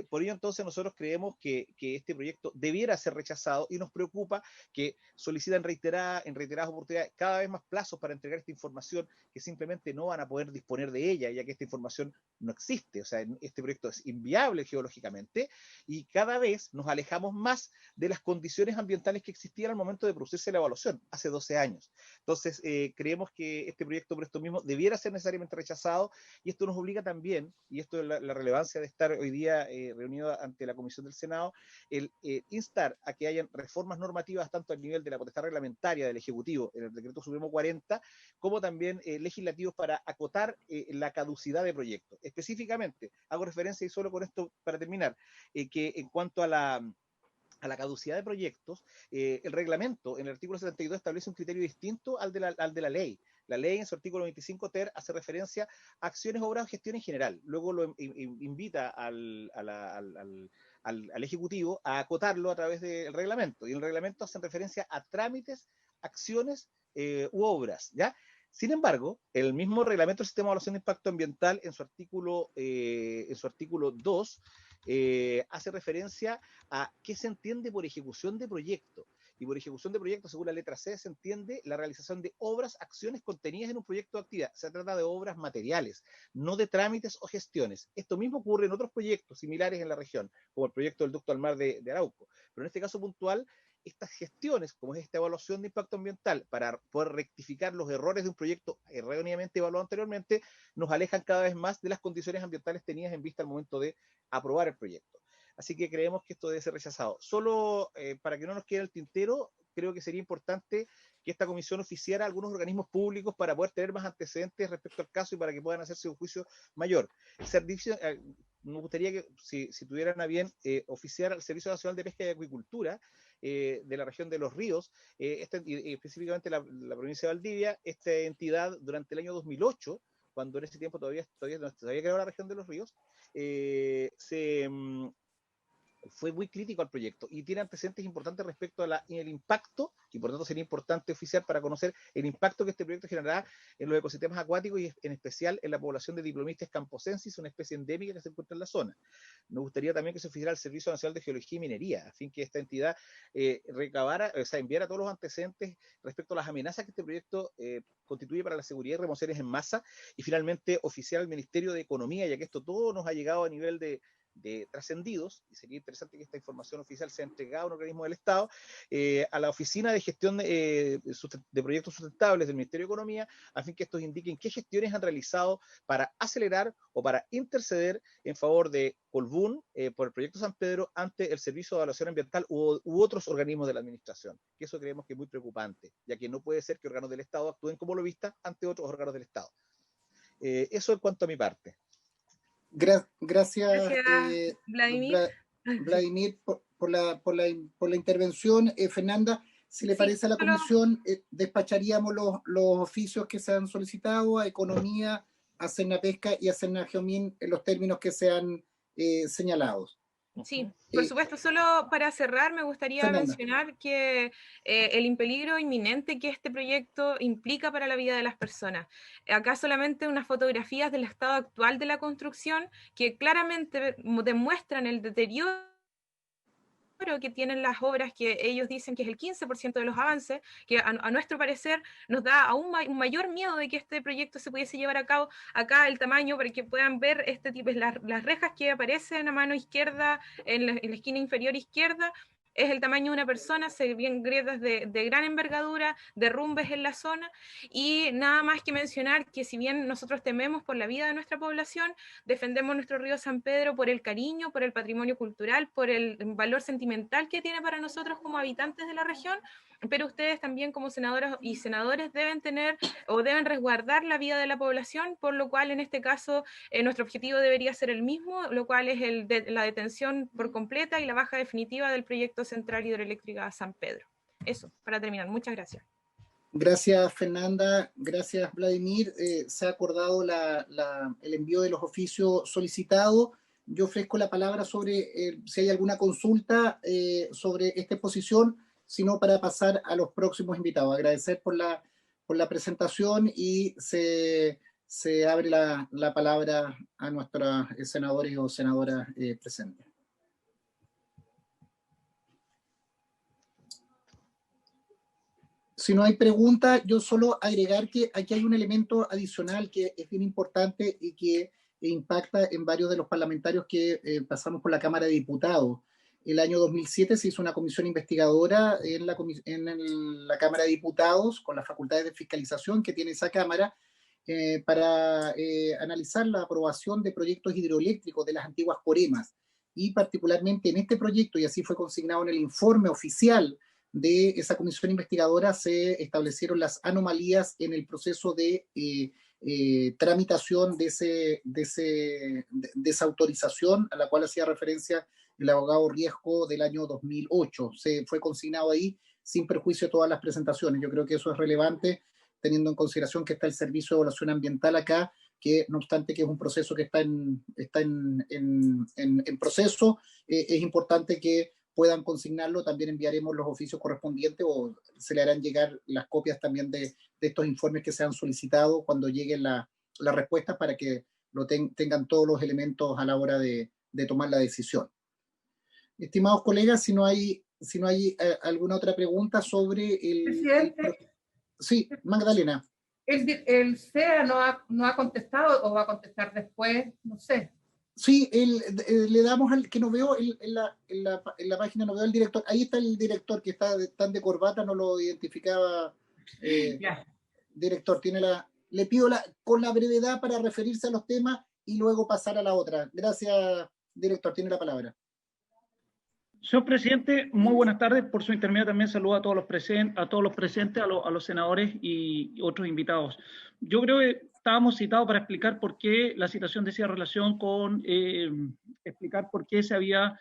Por ello, entonces, nosotros creemos que este proyecto debiera ser rechazado y nos preocupa que solicitan en reiteradas oportunidades cada vez más plazos para entregar esta información que simplemente no van a poder disponer de ella, ya que esta información no existe. O sea, este proyecto es inviable geológicamente y cada vez nos alejamos más de las condiciones ambientales que existían al momento de producirse la evaluación, hace 12 años. Entonces, creemos que este proyecto por esto mismo debiera ser necesariamente rechazado y esto nos obliga también, y esto es la relevancia de estar hoy día reunido ante la Comisión del Senado, el instar a que hayan reformas normativas tanto a nivel de la potestad reglamentaria del Ejecutivo, en el Decreto Supremo 40, como también legislativos para acotar la caducidad de proyectos. Específicamente, hago referencia, y solo con esto para terminar, que en cuanto a la caducidad de proyectos, el reglamento en el artículo 72 establece un criterio distinto al de la ley. La ley en su artículo 25 ter hace referencia a acciones, obras o gestión en general. Luego lo invita al Ejecutivo a acotarlo a través del reglamento. Y en el reglamento hacen referencia a trámites, acciones u obras, ¿ya? Sin embargo, el mismo reglamento del sistema de evaluación de impacto ambiental en su artículo 2 hace referencia a qué se entiende por ejecución de proyecto. Y por ejecución de proyecto, según la letra C, se entiende la realización de obras, acciones contenidas en un proyecto de actividad. Se trata de obras materiales, no de trámites o gestiones. Esto mismo ocurre en otros proyectos similares en la región, como el proyecto del ducto al mar de Arauco. Pero en este caso puntual, estas gestiones, como es esta evaluación de impacto ambiental, para poder rectificar los errores de un proyecto erróneamente evaluado anteriormente, nos alejan cada vez más de las condiciones ambientales tenidas en vista al momento de aprobar el proyecto. Así que creemos que esto debe ser rechazado. Solo para que no nos quede el tintero, creo que sería importante que esta comisión oficiara a algunos organismos públicos para poder tener más antecedentes respecto al caso y para que puedan hacerse un juicio mayor. El servicio, me gustaría que, si tuvieran a bien, oficiar al Servicio Nacional de Pesca y Acuicultura de la región de Los Ríos, específicamente la provincia de Valdivia, esta entidad durante el año 2008, cuando en ese tiempo todavía no se había creado la región de Los Ríos, fue muy crítico al proyecto y tiene antecedentes importantes respecto a el impacto, y por tanto sería importante oficiar para conocer el impacto que este proyecto generará en los ecosistemas acuáticos y en especial en la población de Diplomistes camposensis, una especie endémica que se encuentra en la zona. Nos gustaría también que se oficiara al Servicio Nacional de Geología y Minería, a fin que esta entidad enviara todos los antecedentes respecto a las amenazas que este proyecto constituye para la seguridad y remociones en masa, y finalmente oficiar al Ministerio de Economía, ya que esto todo nos ha llegado a nivel de trascendidos, y sería interesante que esta información oficial sea entregada a un organismo del Estado, a la Oficina de Gestión de Proyectos Sustentables del Ministerio de Economía, a fin que estos indiquen qué gestiones han realizado para acelerar o para interceder en favor de Colbún por el proyecto San Pedro ante el Servicio de Evaluación Ambiental u otros organismos de la Administración, que eso creemos que es muy preocupante, ya que no puede ser que órganos del Estado actúen como lobistas ante otros órganos del Estado. Eso en cuanto a mi parte. Gracias, Vladimir. Vladimir, por la intervención. Fernanda, si le parece a la comisión, despacharíamos los oficios que se han solicitado a Economía, a Senapesca y a Senageomin en los términos que sean señalados. Sí, por supuesto. Solo para cerrar, me gustaría mencionar que el peligro inminente que este proyecto implica para la vida de las personas. Acá solamente unas fotografías del estado actual de la construcción que claramente demuestran el deterioro que tienen las obras, que ellos dicen que es el 15% de los avances, que a nuestro parecer nos da aún un mayor miedo de que este proyecto se pudiese llevar a cabo. Acá el tamaño, para que puedan ver este tipo, las rejas que aparecen a mano izquierda, en la esquina inferior izquierda, es el tamaño de una persona, se ven grietas de gran envergadura, derrumbes en la zona, y nada más que mencionar que si bien nosotros tememos por la vida de nuestra población, defendemos nuestro río San Pedro por el cariño, por el patrimonio cultural, por el valor sentimental que tiene para nosotros como habitantes de la región, pero ustedes también como senadoras y senadores deben tener o deben resguardar la vida de la población, por lo cual en este caso nuestro objetivo debería ser el mismo, lo cual es la detención por completa y la baja definitiva del proyecto Central Hidroeléctrica San Pedro. Eso, para terminar. Muchas gracias. Gracias, Fernanda. Gracias, Vladimir. Se ha acordado el envío de los oficios solicitados. yo ofrezco la palabra sobre si hay alguna consulta sobre esta exposición, sino para pasar a los próximos invitados. Agradecer por la presentación y se abre la palabra a nuestros senadores o senadoras presentes. Si no hay preguntas, yo solo agregar que aquí hay un elemento adicional que es bien importante y que impacta en varios de los parlamentarios que pasamos por la Cámara de Diputados. El año 2007 se hizo una comisión investigadora en la Cámara de Diputados con las facultades de fiscalización que tiene esa Cámara para analizar la aprobación de proyectos hidroeléctricos de las antiguas Coremas. Y particularmente en este proyecto, y así fue consignado en el informe oficial de esa comisión investigadora, se establecieron las anomalías en el proceso de tramitación de esa autorización a la cual hacía referencia el abogado Riesco del año 2008. Se fue consignado ahí sin perjuicio de todas las presentaciones. Yo creo que eso es relevante teniendo en consideración que está el Servicio de Evaluación Ambiental acá, que no obstante que es un proceso que está en proceso, es importante que puedan consignarlo. También enviaremos los oficios correspondientes o se le harán llegar las copias también de estos informes que se han solicitado cuando lleguen las respuestas para que tengan todos los elementos a la hora de tomar la decisión. Estimados colegas, si no hay alguna otra pregunta sobre el... Presidente. Sí, Magdalena. El CEA no ha contestado o va a contestar después, no sé. Sí, le damos al que no veo en la página, no veo al director. Ahí está el director que está tan de corbata, no lo identificaba. Director, le pido con la brevedad para referirse a los temas y luego pasar a la otra. Gracias, director, tiene la palabra. Señor presidente, muy buenas tardes. Por su intermedio también saludo a todos los presentes, a los senadores y otros invitados. Yo creo que estábamos citados para explicar por qué la citación decía relación con explicar por qué se había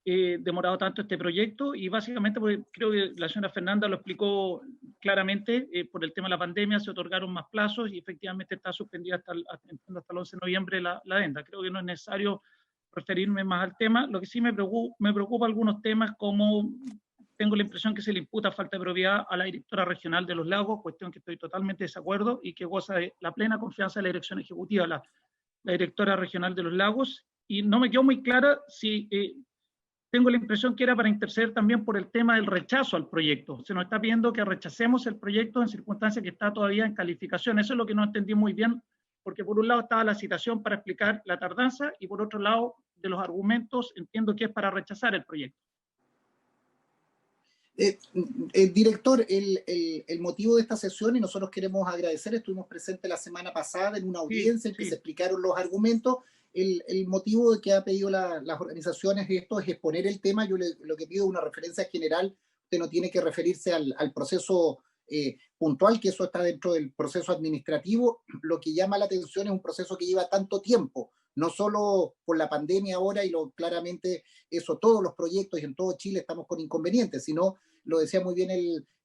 demorado tanto este proyecto, y básicamente porque creo que la señora Fernanda lo explicó claramente, por el tema de la pandemia se otorgaron más plazos y efectivamente está suspendida hasta el 11 de noviembre la adenda. Creo que no es necesario referirme más al tema. Lo que sí me preocupa algunos temas, como tengo la impresión que se le imputa falta de probidad a la directora regional de los lagos, cuestión que estoy totalmente de desacuerdo y que goza de la plena confianza de la dirección ejecutiva, la directora regional de los lagos, y no me quedó muy clara si tengo la impresión que era para interceder también por el tema del rechazo al proyecto. Se nos está pidiendo que rechacemos el proyecto en circunstancias que está todavía en calificación. Eso es lo que no entendí muy bien, porque por un lado estaba la citación para explicar la tardanza y por otro lado de los argumentos entiendo que es para rechazar el proyecto. Director, el motivo de esta sesión, y nosotros queremos agradecer, estuvimos presentes la semana pasada en una audiencia en que se explicaron los argumentos. El motivo de que ha pedido las organizaciones esto es exponer el tema. Yo lo que pido es una referencia general. Usted no tiene que referirse al proceso puntual, que eso está dentro del proceso administrativo. Lo que llama la atención es un proceso que lleva tanto tiempo, no solo por la pandemia ahora, y claramente eso, todos los proyectos y en todo Chile estamos con inconvenientes, sino, lo decía muy bien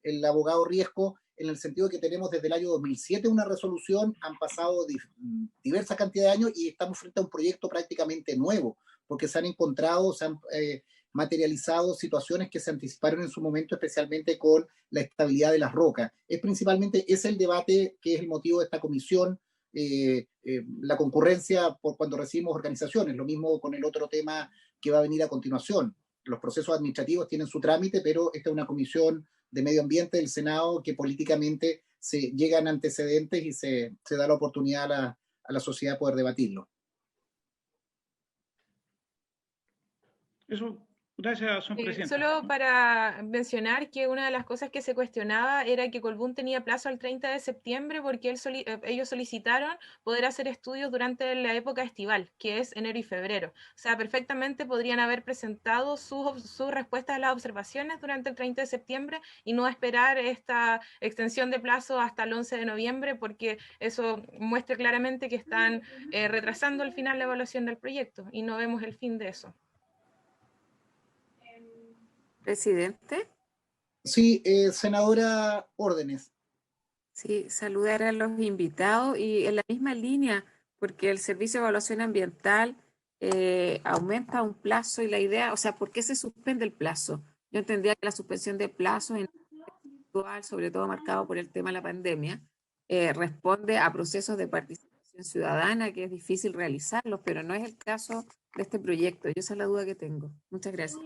el abogado Riesco, en el sentido de que tenemos desde el año 2007 una resolución, han pasado diversa cantidad de años y estamos frente a un proyecto prácticamente nuevo, porque se han encontrado, se han materializado situaciones que se anticiparon en su momento, especialmente con la estabilidad de las rocas. Es principalmente ese el debate que es el motivo de esta comisión, la concurrencia por cuando recibimos organizaciones, lo mismo con el otro tema que va a venir a continuación. Los procesos administrativos tienen su trámite, pero esta es una comisión de medio ambiente del Senado que políticamente se llegan antecedentes y se da la oportunidad a la sociedad de poder debatirlo. Eso. Gracias, señor presidente. Solo para mencionar que una de las cosas que se cuestionaba era que Colbún tenía plazo al 30 de septiembre porque ellos solicitaron poder hacer estudios durante la época estival, que es enero y febrero. O sea, perfectamente podrían haber presentado sus respuestas a las observaciones durante el 30 de septiembre y no esperar esta extensión de plazo hasta el 11 de noviembre, porque eso muestra claramente que están retrasando al final la evaluación del proyecto y no vemos el fin de eso. Presidente. Sí, senadora Órdenes. Sí, saludar a los invitados y en la misma línea, porque el Servicio de Evaluación Ambiental aumenta un plazo y la idea, o sea, ¿por qué se suspende el plazo? Yo entendía que la suspensión de plazo en actual, sobre todo marcado por el tema de la pandemia, responde a procesos de participación ciudadana que es difícil realizarlos, pero no es el caso de este proyecto. Esa es la duda que tengo. Muchas gracias.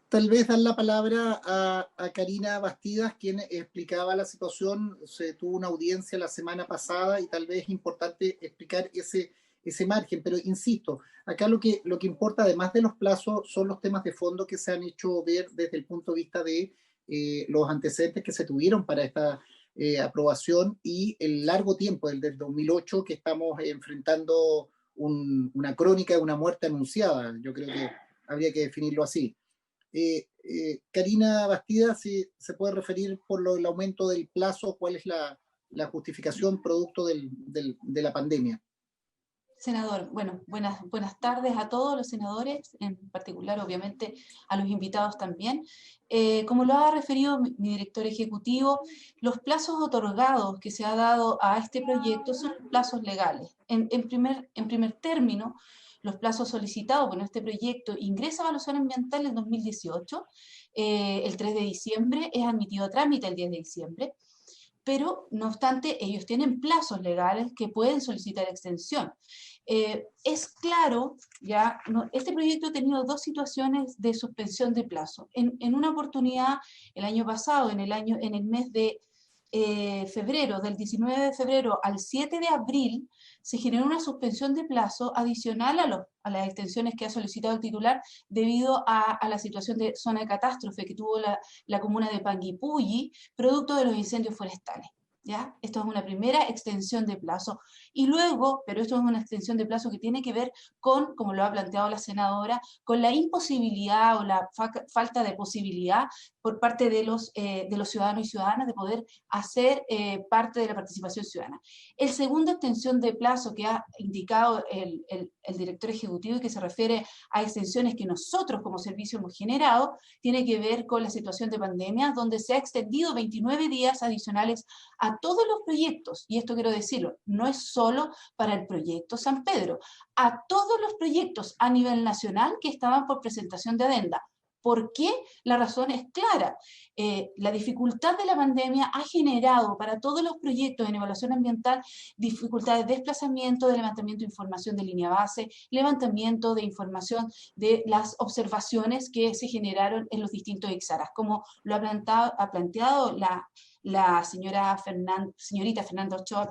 Tal vez dar la palabra a Karina Bastidas, quien explicaba la situación. Se tuvo una audiencia la semana pasada y tal vez es importante explicar ese margen, pero insisto, acá lo que importa, además de los plazos, son los temas de fondo que se han hecho ver desde el punto de vista de los antecedentes que se tuvieron para esta aprobación y el largo tiempo del 2008 que estamos enfrentando una crónica de una muerte anunciada. Yo creo que habría que definirlo así. Karina Bastidas, si se puede referir por el aumento del plazo, ¿cuál es la justificación producto de la pandemia? Senador, bueno, buenas tardes a todos los senadores, en particular obviamente a los invitados también. Como lo ha referido mi director ejecutivo, los plazos otorgados que se ha dado a este proyecto son plazos legales. En primer término, los plazos solicitados, bueno, este proyecto ingresa a evaluación ambiental en 2018, el 3 de diciembre, es admitido a trámite el 10 de diciembre, pero no obstante ellos tienen plazos legales que pueden solicitar extensión. Es claro, ya, este proyecto ha tenido dos situaciones de suspensión de plazo. En una oportunidad, el año pasado, en el mes de febrero, del 19 de febrero al 7 de abril, se generó una suspensión de plazo adicional a las extensiones que ha solicitado el titular debido a la situación de zona de catástrofe que tuvo la comuna de Panguipulli, producto de los incendios forestales. ¿Ya? Esto es una primera extensión de plazo. Y luego, pero esto es una extensión de plazo que tiene que ver con, como lo ha planteado la senadora, con la imposibilidad o la falta de posibilidad por parte de los ciudadanos y ciudadanas de poder hacer parte de la participación ciudadana. El segunda extensión de plazo que ha indicado el director ejecutivo y que se refiere a extensiones que nosotros como servicio hemos generado, tiene que ver con la situación de pandemia, donde se ha extendido 29 días adicionales a todos los proyectos, y esto quiero decirlo, no es solo para el proyecto San Pedro, a todos los proyectos a nivel nacional que estaban por presentación de adenda. ¿Por qué? La razón es clara. La dificultad de la pandemia ha generado para todos los proyectos en evaluación ambiental dificultades de desplazamiento, de levantamiento de información de línea base, levantamiento de información de las observaciones que se generaron en los distintos Ixaras, como lo ha planteado la señorita Fernanda Ochoa,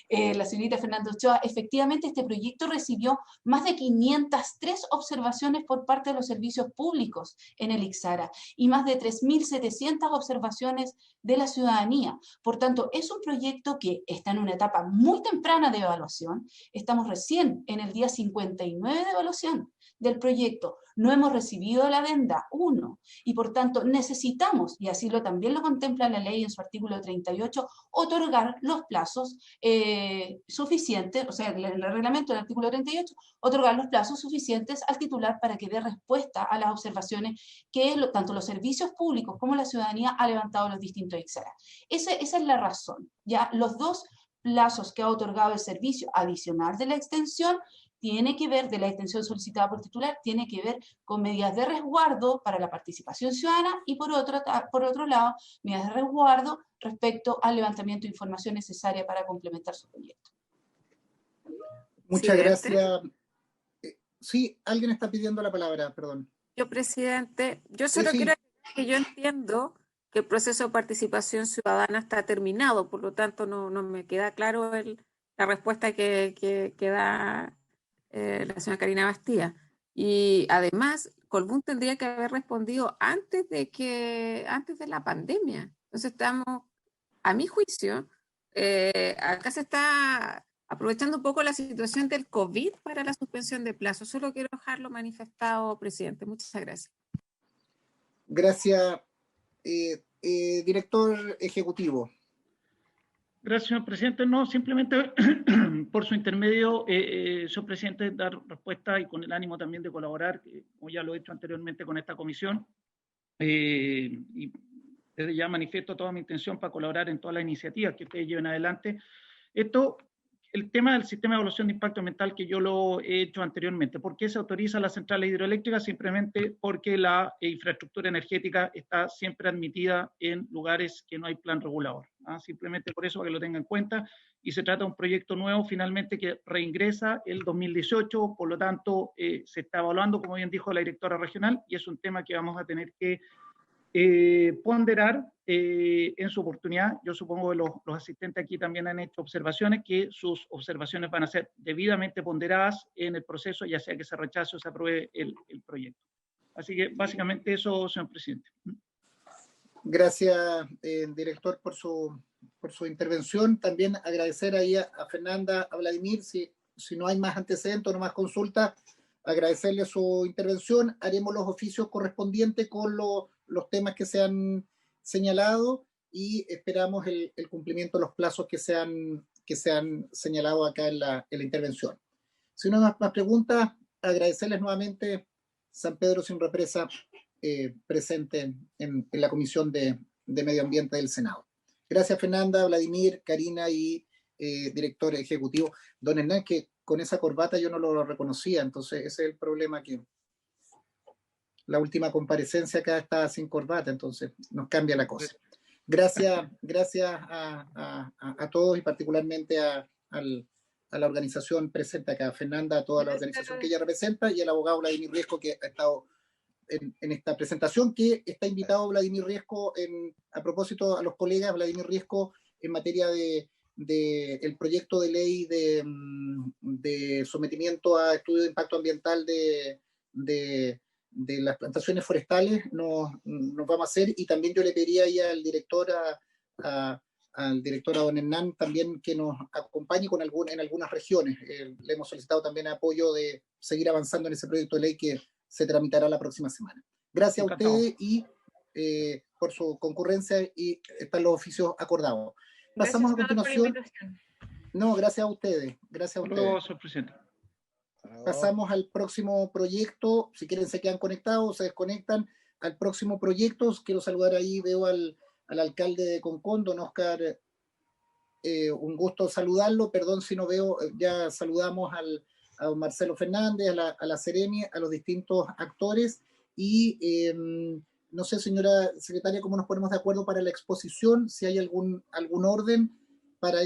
la señorita Fernanda Ochoa. Efectivamente, este proyecto recibió más de 503 observaciones por parte de los servicios públicos en el Ixara y más de 3.700 observaciones de la ciudadanía. Por tanto, es un proyecto que está en una etapa muy temprana de evaluación. Estamos recién en el día 59 de evaluación del proyecto. No hemos recibido la adenda 1 y por tanto necesitamos, y así también lo contempla la ley en su artículo 38, otorgar los plazos suficientes, o sea, el reglamento del artículo 38, otorgar los plazos suficientes al titular para que dé respuesta a las observaciones que tanto los servicios públicos como la ciudadanía ha levantado los distintos Ixaras. Esa es la razón. Ya los dos plazos que ha otorgado el servicio adicional de la extensión tiene que ver, de la extensión solicitada por titular, tiene que ver con medidas de resguardo para la participación ciudadana y por otro lado, medidas de resguardo respecto al levantamiento de información necesaria para complementar su proyecto. Muchas gracias. Sí, alguien está pidiendo la palabra, perdón. Yo, presidente, yo solo quiero decir que yo entiendo que el proceso de participación ciudadana está terminado, por lo tanto no me queda claro la respuesta que da la señora Karina Bastía. Y además, Colbún tendría que haber respondido antes de la pandemia. Entonces estamos, a mi juicio, acá se está aprovechando un poco la situación del COVID para la suspensión de plazo. Solo quiero dejarlo manifestado, presidente. Muchas gracias. Gracias, director ejecutivo. Gracias, señor presidente. No, simplemente por su intermedio, señor presidente, dar respuesta y con el ánimo también de colaborar, como ya lo he hecho anteriormente con esta comisión, y desde ya manifiesto toda mi intención para colaborar en todas las iniciativas que ustedes lleven adelante. Esto el tema del sistema de evaluación de impacto ambiental que yo lo he hecho anteriormente. ¿Por qué se autoriza las centrales hidroeléctricas? Simplemente porque la infraestructura energética está siempre admitida en lugares que no hay plan regulador. Simplemente por eso, para que lo tengan en cuenta. Y se trata de un proyecto nuevo finalmente que reingresa el 2018, por lo tanto se está evaluando, como bien dijo la directora regional, y es un tema que vamos a tener que ponderar en su oportunidad. Yo supongo que los asistentes aquí también han hecho observaciones, que sus observaciones van a ser debidamente ponderadas en el proceso, ya sea que se rechace o se apruebe el proyecto. Así que básicamente eso, señor presidente. Gracias, director, por su intervención. También agradecer ahí a Fernanda, a Vladimir, si no hay más antecedentes o no más consultas, agradecerle su intervención. Haremos los oficios correspondientes con los temas que se han señalado y esperamos el cumplimiento de los plazos que se han señalado acá en la intervención. Si no hay más preguntas, agradecerles nuevamente San Pedro Sin Represa presente en la Comisión de Medio Ambiente del Senado. Gracias, Fernanda, Vladimir, Karina y director ejecutivo. Don Hernán, que con esa corbata yo no lo reconocía, entonces ese es el problema, que la última comparecencia acá está sin corbata, entonces nos cambia la cosa. Gracias a todos y particularmente a la organización presente acá, Fernanda, a toda la organización que ella representa y al abogado Vladimir Riesco, que ha estado en esta presentación, que está invitado Vladimir Riesco a propósito a los colegas, Vladimir Riesco en materia de el proyecto de ley de sometimiento a estudio de impacto ambiental de las plantaciones forestales nos vamos a hacer, y también yo le pediría ahí al director al director Don Hernán también que nos acompañe en algunas regiones. Le hemos solicitado también apoyo de seguir avanzando en ese proyecto de ley que se tramitará la próxima semana. Gracias a ustedes y por su concurrencia, y están los oficios acordados. Pasamos a continuación. No, gracias a ustedes. Gracias a ustedes. Luego, señor presidente. Pasamos al próximo proyecto. Si quieren se quedan conectados, se desconectan. Al próximo proyecto, quiero saludar ahí, veo al alcalde de Concón, don Oscar. Un gusto saludarlo. Perdón si no veo, ya saludamos a don Marcelo Fernández, a la Seremi, a los distintos actores. Y no sé, señora secretaria, cómo nos ponemos de acuerdo para la exposición, si hay algún orden para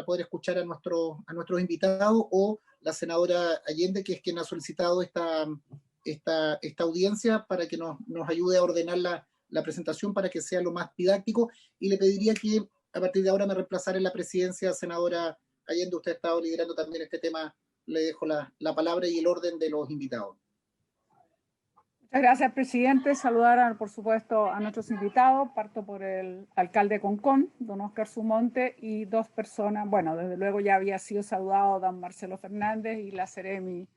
poder escuchar a nuestros invitados, o la senadora Allende, que es quien ha solicitado esta audiencia, para que nos ayude a ordenar la presentación para que sea lo más didáctico. Y le pediría que a partir de ahora me reemplazara en la presidencia, senadora Allende. Usted ha estado liderando también este tema. Le dejo la palabra y el orden de los invitados. Muchas gracias, presidente. Saludar, por supuesto, a nuestros invitados. Parto por el alcalde de Concón, don Oscar Sumonte, y dos personas. Bueno, desde luego ya había sido saludado don Marcelo Fernández y la Seremi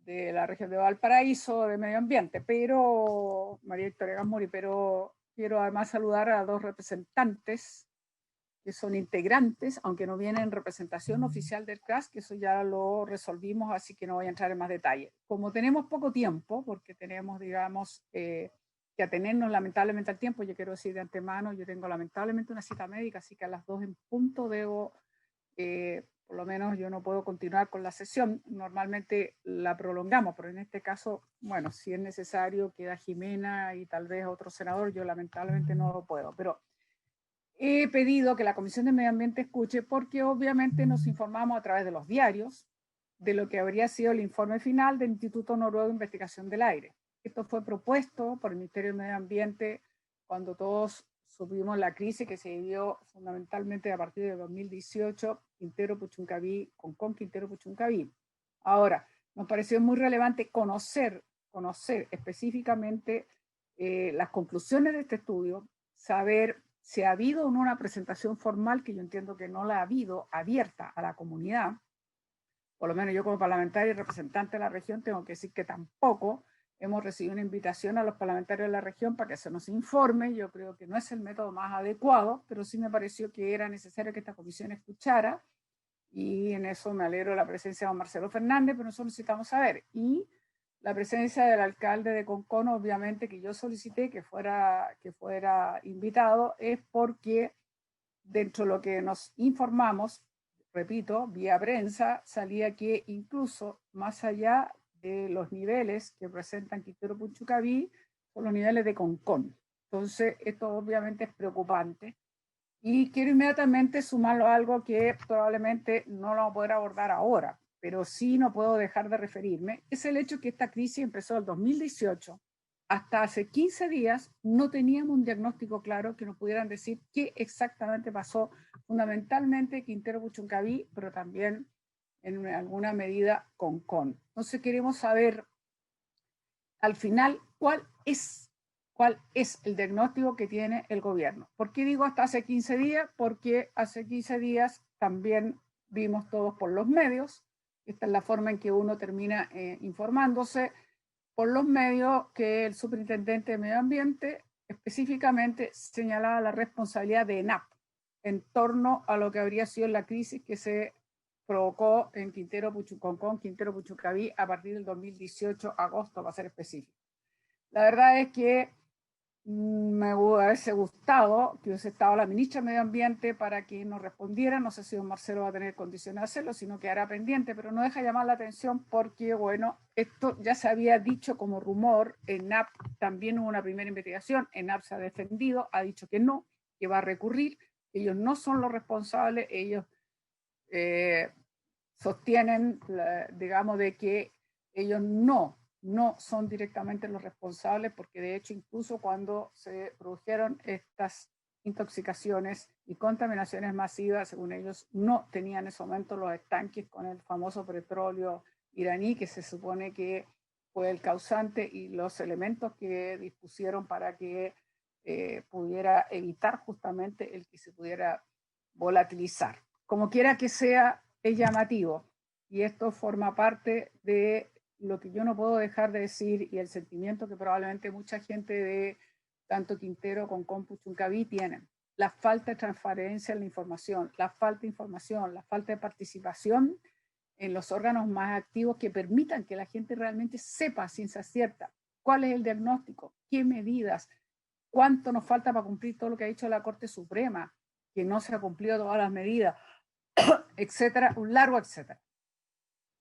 de la región de Valparaíso de Medio Ambiente, pero María Victoria Gasmuri, pero quiero además saludar a dos representantes que son integrantes, aunque no vienen en representación oficial del CRAS, que eso ya lo resolvimos, así que no voy a entrar en más detalle. Como tenemos poco tiempo, porque tenemos, digamos, que atenernos lamentablemente al tiempo, yo quiero decir de antemano, yo tengo lamentablemente una cita médica, así que a las 2 en punto debo, por lo menos yo no puedo continuar con la sesión. Normalmente la prolongamos, pero en este caso, bueno, si es necesario, queda Jimena y tal vez otro senador, yo lamentablemente no lo puedo, pero he pedido que la Comisión de Medio Ambiente escuche, porque obviamente nos informamos a través de los diarios de lo que habría sido el informe final del Instituto Noruego de Investigación del Aire. Esto fue propuesto por el Ministerio de Medio Ambiente cuando todos supimos la crisis que se vivió fundamentalmente a partir de 2018, Quintero Puchuncaví, Concón, Quintero Puchuncaví. Ahora, nos pareció muy relevante conocer específicamente las conclusiones de este estudio, saber si ha habido o no una presentación formal, que yo entiendo que no la ha habido, abierta a la comunidad. Por lo menos yo como parlamentario y representante de la región tengo que decir que tampoco hemos recibido una invitación a los parlamentarios de la región para que se nos informe. Yo creo que no es el método más adecuado, pero sí me pareció que era necesario que esta comisión escuchara, y en eso me alegro de la presencia de don Marcelo Fernández, pero nosotros necesitamos saber. Y la presencia del alcalde de Concón, obviamente, que yo solicité que fuera invitado, es porque dentro de lo que nos informamos, repito, vía prensa, salía que incluso más allá de los niveles que presentan Quintero Puchuncaví, son los niveles de Concón. Entonces, esto obviamente es preocupante. Y quiero inmediatamente sumarlo a algo que probablemente no lo vamos a poder abordar ahora, pero sí no puedo dejar de referirme, es el hecho que esta crisis empezó en el 2018. Hasta hace 15 días no teníamos un diagnóstico claro que nos pudieran decir qué exactamente pasó, fundamentalmente Quintero Puchuncaví, pero también en alguna medida Concón. Entonces queremos saber al final cuál es el diagnóstico que tiene el gobierno. ¿Por qué digo hasta hace 15 días? Porque hace 15 días también vimos todos por los medios, esta es la forma en que uno termina informándose, por los medios que el superintendente de Medio Ambiente específicamente señalaba la responsabilidad de ENAP en torno a lo que habría sido la crisis que se provocó en Quintero Puchuncaví a partir del 2018, agosto, para ser específico. La verdad es que me hubiese gustado que hubiese estado la ministra de Medio Ambiente para que nos respondiera. No sé si don Marcelo va a tener condiciones de hacerlo, sino quedará pendiente, pero no deja llamar la atención porque, bueno, esto ya se había dicho como rumor. ENAP también hubo una primera investigación, ENAP se ha defendido, ha dicho que no, que va a recurrir, ellos no son los responsables, ellos sostienen, digamos, de que ellos no son directamente los responsables, porque de hecho incluso cuando se produjeron estas intoxicaciones y contaminaciones masivas, según ellos, no tenían en ese momento los estanques con el famoso petróleo iraní, que se supone que fue el causante, y los elementos que dispusieron para que pudiera evitar justamente el que se pudiera volatilizar. Como quiera que sea, es llamativo, y esto forma parte de lo que yo no puedo dejar de decir y el sentimiento que probablemente mucha gente de tanto Quintero como Puchuncaví tienen. La falta de transparencia en la información, la falta de participación en los órganos más activos que permitan que la gente realmente sepa ciencia cierta cuál es el diagnóstico, qué medidas, cuánto nos falta para cumplir todo lo que ha dicho la Corte Suprema, que no se ha cumplido todas las medidas, etcétera, un largo etcétera.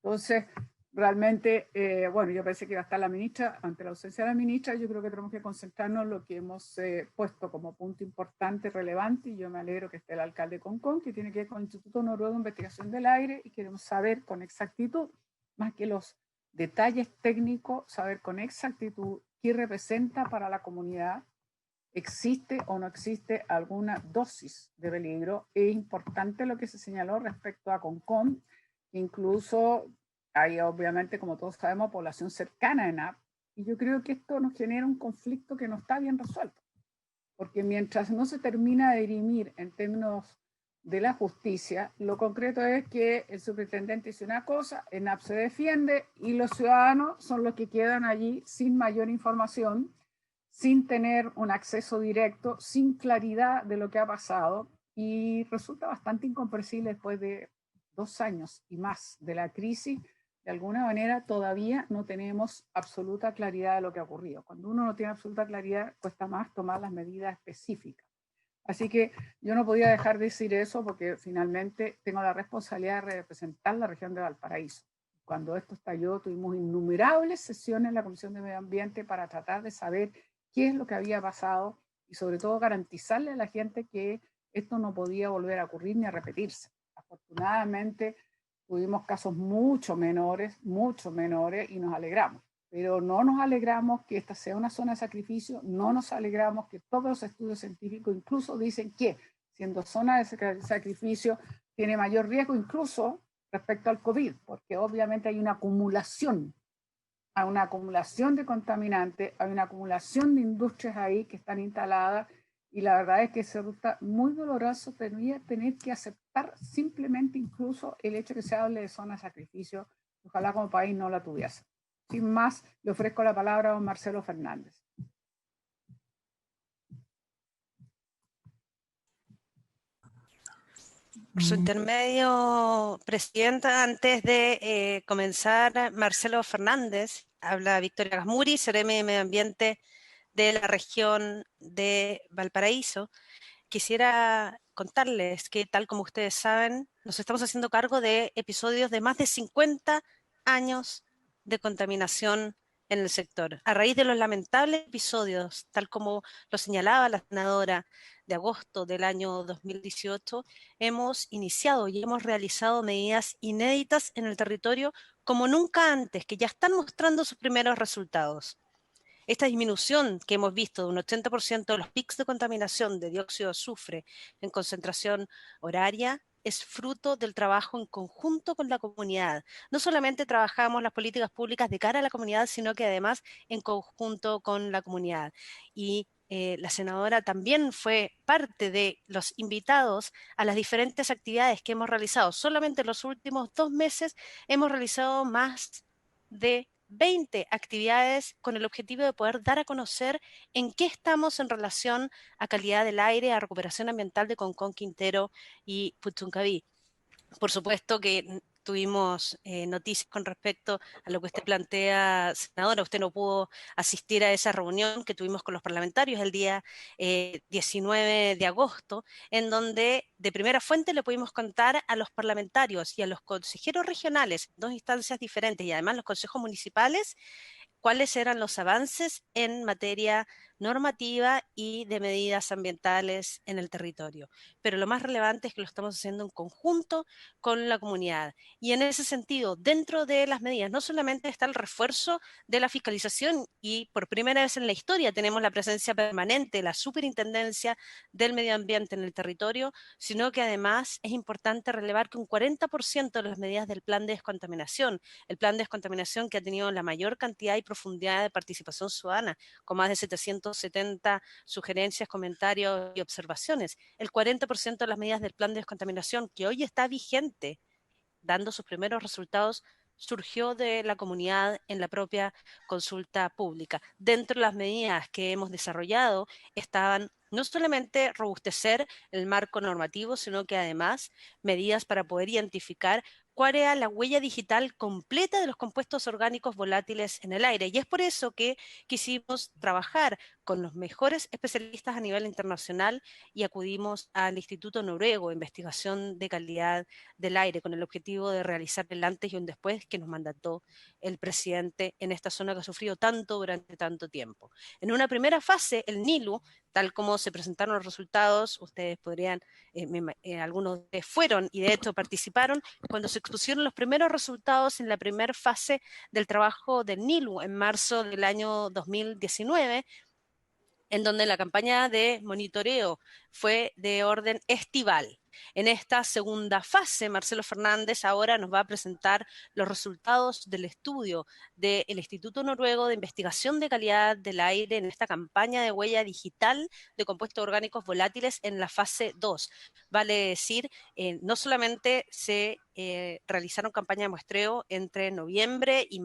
Entonces, realmente, bueno, yo pensé que iba a estar la ministra. Ante la ausencia de la ministra, yo creo que tenemos que concentrarnos en lo que hemos puesto como punto importante, relevante, y yo me alegro que esté el alcalde de Concón, que tiene que ver con el Instituto Noruego de Investigación del Aire, y queremos saber con exactitud, más que los detalles técnicos, saber con exactitud qué representa para la comunidad, existe o no existe alguna dosis de peligro. Es importante lo que se señaló respecto a Concón, incluso hay obviamente, como todos sabemos, población cercana a ENAP, y yo creo que esto nos genera un conflicto que no está bien resuelto, porque mientras no se termina de dirimir en términos de la justicia, lo concreto es que el superintendente dice una cosa, ENAP se defiende, y los ciudadanos son los que quedan allí sin mayor información, sin tener un acceso directo, sin claridad de lo que ha pasado, y resulta bastante incomprensible después de 2 años y más de la crisis. De alguna manera todavía no tenemos absoluta claridad de lo que ha ocurrido. Cuando uno no tiene absoluta claridad, cuesta más tomar las medidas específicas. Así que yo no podía dejar de decir eso, porque finalmente tengo la responsabilidad de representar la región de Valparaíso. Cuando esto estalló, tuvimos innumerables sesiones en la Comisión de Medio Ambiente para tratar de saber qué es lo que había pasado y sobre todo garantizarle a la gente que esto no podía volver a ocurrir ni a repetirse. Afortunadamente tuvimos casos mucho menores y nos alegramos, pero no nos alegramos que esta sea una zona de sacrificio, no nos alegramos que todos los estudios científicos incluso dicen que siendo zona de sacrificio tiene mayor riesgo incluso respecto al COVID, porque obviamente hay una acumulación de contaminantes, hay una acumulación de industrias ahí que están instaladas, y la verdad es que se resulta muy doloroso tener que aceptar simplemente incluso el hecho que se hable de zona de sacrificio. Ojalá como país no la tuviese. Sin más, le ofrezco la palabra a don Marcelo Fernández. Por su intermedio, Presidenta, antes de comenzar, Marcelo Fernández, habla Victoria Gasmuri, Seremi de Medio Ambiente de la región de Valparaíso. Quisiera contarles que, tal como ustedes saben, nos estamos haciendo cargo de episodios de más de 50 años de contaminación en el sector. A raíz de los lamentables episodios, tal como lo señalaba la senadora, de agosto del año 2018, hemos iniciado y hemos realizado medidas inéditas en el territorio como nunca antes, que ya están mostrando sus primeros resultados. Esta disminución que hemos visto de un 80% de los pics de contaminación de dióxido de azufre en concentración horaria es fruto del trabajo en conjunto con la comunidad. No solamente trabajamos las políticas públicas de cara a la comunidad, sino que además en conjunto con la comunidad. Y la senadora también fue parte de los invitados a las diferentes actividades que hemos realizado. Solamente en los últimos 2 meses hemos realizado más de 20 actividades con el objetivo de poder dar a conocer en qué estamos en relación a calidad del aire, a recuperación ambiental de Concón, Quintero y Puchuncaví. Por supuesto que tuvimos noticias con respecto a lo que usted plantea, senadora. Usted no pudo asistir a esa reunión que tuvimos con los parlamentarios el día 19 de agosto, en donde de primera fuente le pudimos contar a los parlamentarios y a los consejeros regionales, 2 instancias diferentes, y además los consejos municipales, cuáles eran los avances en materia normativa y de medidas ambientales en el territorio. Pero lo más relevante es que lo estamos haciendo en conjunto con la comunidad. Y en ese sentido, dentro de las medidas, no solamente está el refuerzo de la fiscalización, y por primera vez en la historia tenemos la presencia permanente de la Superintendencia del Medio Ambiente en el territorio, sino que además es importante relevar que un 40% de las medidas del plan de descontaminación, el plan de descontaminación que ha tenido la mayor cantidad y profundidad de participación ciudadana, con más de 770 sugerencias, comentarios y observaciones. El 40% de las medidas del plan de descontaminación que hoy está vigente, dando sus primeros resultados, surgió de la comunidad en la propia consulta pública. Dentro de las medidas que hemos desarrollado estaban no solamente robustecer el marco normativo, sino que además medidas para poder identificar cuál era la huella digital completa de los compuestos orgánicos volátiles en el aire. Y es por eso que quisimos trabajar con los mejores especialistas a nivel internacional y acudimos al Instituto Noruego de Investigación de Calidad del Aire con el objetivo de realizar el antes y un después que nos mandató el presidente en esta zona que ha sufrido tanto durante tanto tiempo. En una primera fase, el NILU, tal como se presentaron los resultados, ustedes podrían, algunos de ustedes fueron y de hecho participaron, cuando se expusieron los primeros resultados en la primera fase del trabajo del NILU en marzo del año 2019, en donde la campaña de monitoreo fue de orden estival. En esta segunda fase, Marcelo Fernández ahora nos va a presentar los resultados del estudio del Instituto Noruego de Investigación de Calidad del Aire en esta campaña de huella digital de compuestos orgánicos volátiles en la fase 2. Vale decir, no solamente se realizaron campañas de muestreo entre noviembre de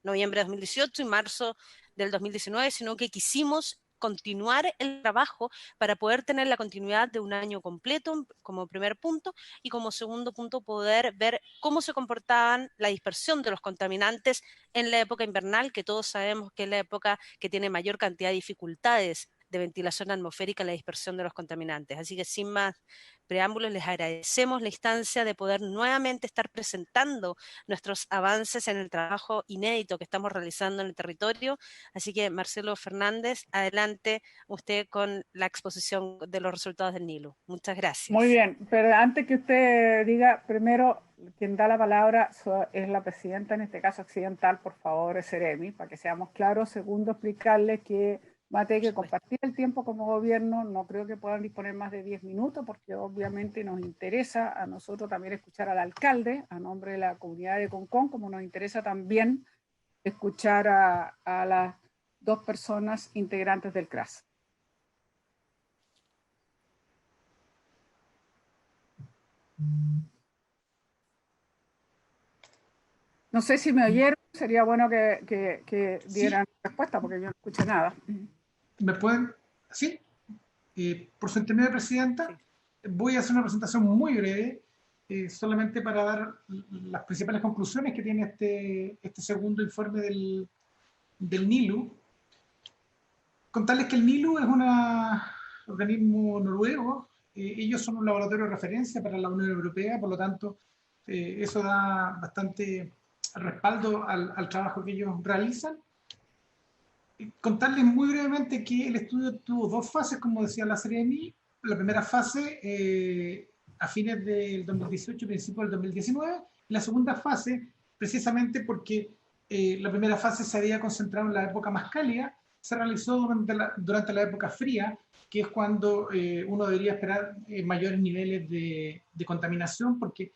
2018 y marzo del 2019, sino que quisimos continuar el trabajo para poder tener la continuidad de un año completo como primer punto, y como segundo punto poder ver cómo se comportaban la dispersión de los contaminantes en la época invernal, que todos sabemos que es la época que tiene mayor cantidad de dificultades de ventilación atmosférica en la dispersión de los contaminantes. Así que sin más preámbulos, les agradecemos la instancia de poder nuevamente estar presentando nuestros avances en el trabajo inédito que estamos realizando en el territorio. Así que, Marcelo Fernández, adelante usted con la exposición de los resultados del NILU. Muchas gracias. Muy bien, pero antes que usted diga, primero, quien da la palabra es la presidenta, en este caso accidental, por favor, es Seremi, para que seamos claros. Segundo, explicarle que va a tener que compartir el tiempo como gobierno. No creo que puedan disponer más de 10 minutos, porque obviamente nos interesa a nosotros también escuchar al alcalde a nombre de la comunidad de Concón, como nos interesa también escuchar a las 2 personas integrantes del CRAS. No sé si me oyeron, sería bueno que dieran respuesta, porque yo no escuché nada. ¿Me pueden? Sí. Por su intermedio, Presidenta, voy a hacer una presentación muy breve, solamente para dar las principales conclusiones que tiene este segundo informe del NILU. Contarles que el NILU es un organismo noruego ellos son un laboratorio de referencia para la Unión Europea, por lo tanto, eso da bastante respaldo al trabajo que ellos realizan. Contarles muy brevemente que el estudio tuvo dos fases, como decía la Seremi. La primera fase a fines del 2018, principios del 2019, y la segunda fase, precisamente porque la primera fase se había concentrado en la época más cálida, se realizó durante la época fría, que es cuando uno debería esperar mayores niveles de contaminación, porque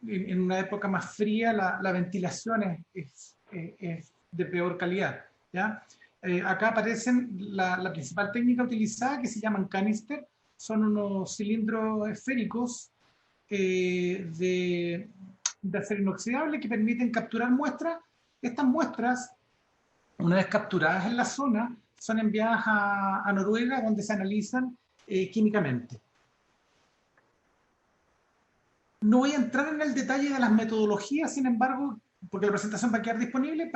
en una época más fría la ventilación es de peor calidad, ¿ya? Acá aparecen la principal técnica utilizada, que se llaman canister. Son unos cilindros esféricos de acero inoxidable que permiten capturar muestras. Estas muestras, una vez capturadas en la zona, son enviadas a Noruega, donde se analizan químicamente. No voy a entrar en el detalle de las metodologías, sin embargo, porque la presentación va a quedar disponible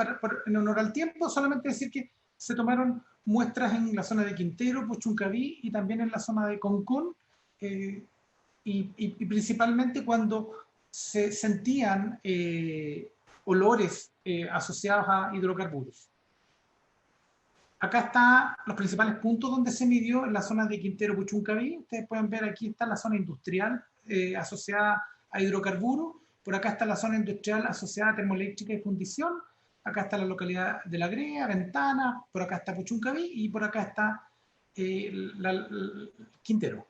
en honor al tiempo, solamente decir que se tomaron muestras en la zona de Quintero, Puchuncaví y también en la zona de Concón, y principalmente cuando se sentían olores asociados a hidrocarburos. Acá están los principales puntos donde se midió en la zona de Quintero, Puchuncaví. Ustedes pueden ver aquí está la zona industrial asociada a hidrocarburos. Por acá está la zona industrial asociada a termoeléctrica y fundición. Acá está la localidad de La Grea, Ventana. Por acá está Puchuncaví y por acá está Quintero.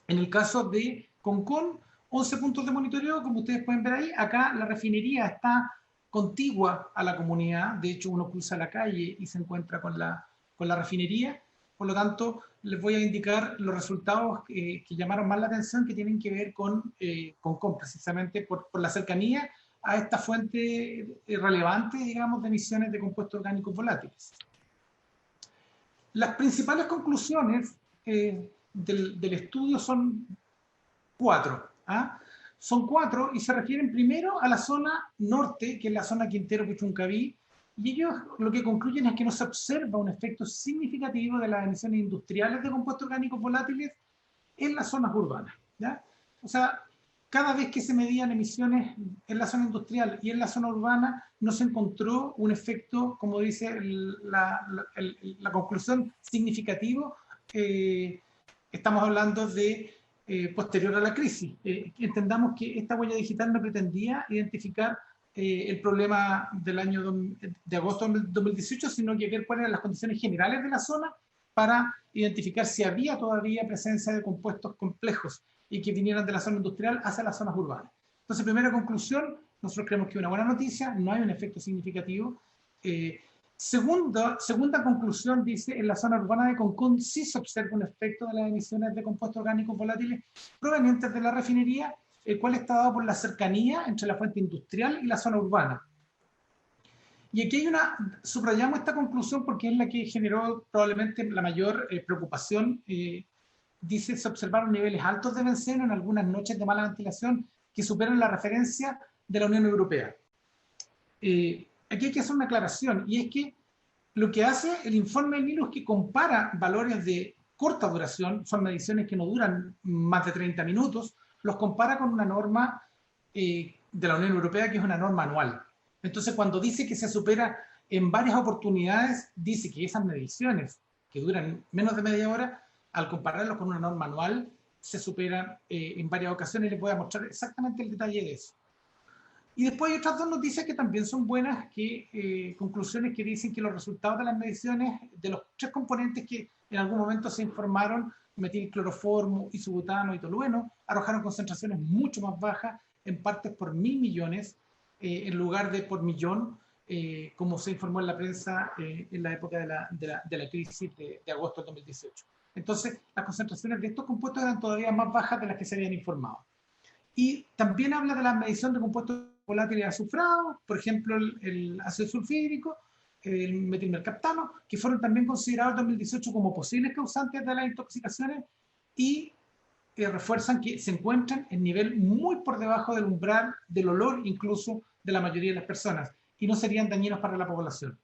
En el caso de Concón, 11 puntos de monitoreo, como ustedes pueden ver ahí. Acá la refinería está contigua a la comunidad. De hecho, uno cruza la calle y se encuentra con la refinería. Por lo tanto, les voy a indicar los resultados que llamaron más la atención, que tienen que ver con Concón, precisamente por la cercanía a esta fuente relevante, digamos, de emisiones de compuestos orgánicos volátiles. Las principales conclusiones del estudio son cuatro. Son cuatro y se refieren primero a la zona norte, que es la zona Quintero-Puchuncaví, y ellos lo que concluyen es que no se observa un efecto significativo de las emisiones industriales de compuestos orgánicos volátiles en las zonas urbanas, ¿ya? O sea, cada vez que se medían emisiones en la zona industrial y en la zona urbana, no se encontró un efecto, como dice la conclusión, significativo. Estamos hablando de posterior a la crisis. Entendamos que esta huella digital no pretendía identificar el problema del año de agosto del 2018, sino que ver cuáles eran las condiciones generales de la zona para identificar si había todavía presencia de compuestos complejos y que vinieran de la zona industrial hacia las zonas urbanas. Entonces, primera conclusión, nosotros creemos que es una buena noticia, no hay un efecto significativo. Segunda conclusión, dice, en la zona urbana de Concón sí se observa un efecto de las emisiones de compuestos orgánicos volátiles provenientes de la refinería, el cual está dado por la cercanía entre la fuente industrial y la zona urbana. Y aquí subrayamos esta conclusión porque es la que generó probablemente la mayor preocupación. Dice, se observaron niveles altos de benceno en algunas noches de mala ventilación que superan la referencia de la Unión Europea. Aquí hay que hacer una aclaración, y es que lo que hace el informe del NILO es que compara valores de corta duración, son mediciones que no duran más de 30 minutos, los compara con una norma de la Unión Europea, que es una norma anual. Entonces, cuando dice que se supera en varias oportunidades, dice que esas mediciones, que duran menos de media hora, al compararlos con una norma anual, se superan en varias ocasiones, y les voy a mostrar exactamente el detalle de eso. Y después hay otras dos noticias que también son buenas, conclusiones que dicen que los resultados de las mediciones de los tres componentes que en algún momento se informaron, metilcloroformo, isobutano y tolueno, arrojaron concentraciones mucho más bajas, en partes por 1000 millones, en lugar de por millón, como se informó en la prensa en la época de la crisis de agosto del 2018. Entonces, las concentraciones de estos compuestos eran todavía más bajas de las que se habían informado. Y también habla de la medición de compuestos volátiles azufrados, por ejemplo, el ácido sulfídrico, el metilmercaptano, que fueron también considerados en 2018 como posibles causantes de las intoxicaciones, y refuerzan que se encuentran en nivel muy por debajo del umbral del olor, incluso de la mayoría de las personas, y no serían dañinos para la población.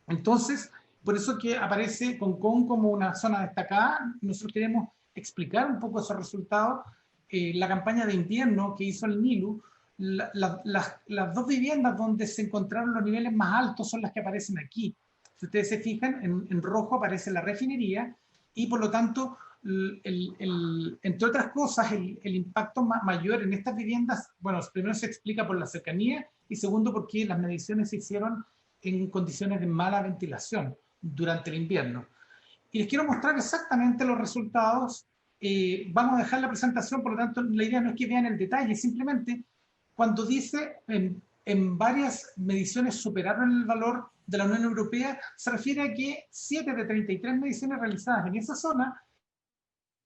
Entonces, por eso que aparece Concón como una zona destacada. Nosotros queremos explicar un poco esos resultados, la campaña de invierno que hizo el NILU, las dos viviendas donde se encontraron los niveles más altos son las que aparecen aquí. Si ustedes se fijan, en rojo aparece la refinería y por lo tanto, entre otras cosas, el impacto mayor en estas viviendas, bueno, primero se explica por la cercanía y segundo porque las mediciones se hicieron en condiciones de mala ventilación durante el invierno. Y les quiero mostrar exactamente los resultados. Vamos a dejar la presentación, por lo tanto, la idea no es que vean el detalle, simplemente cuando dice en varias mediciones superaron el valor de la Unión Europea, se refiere a que 7 de 33 mediciones realizadas en esa zona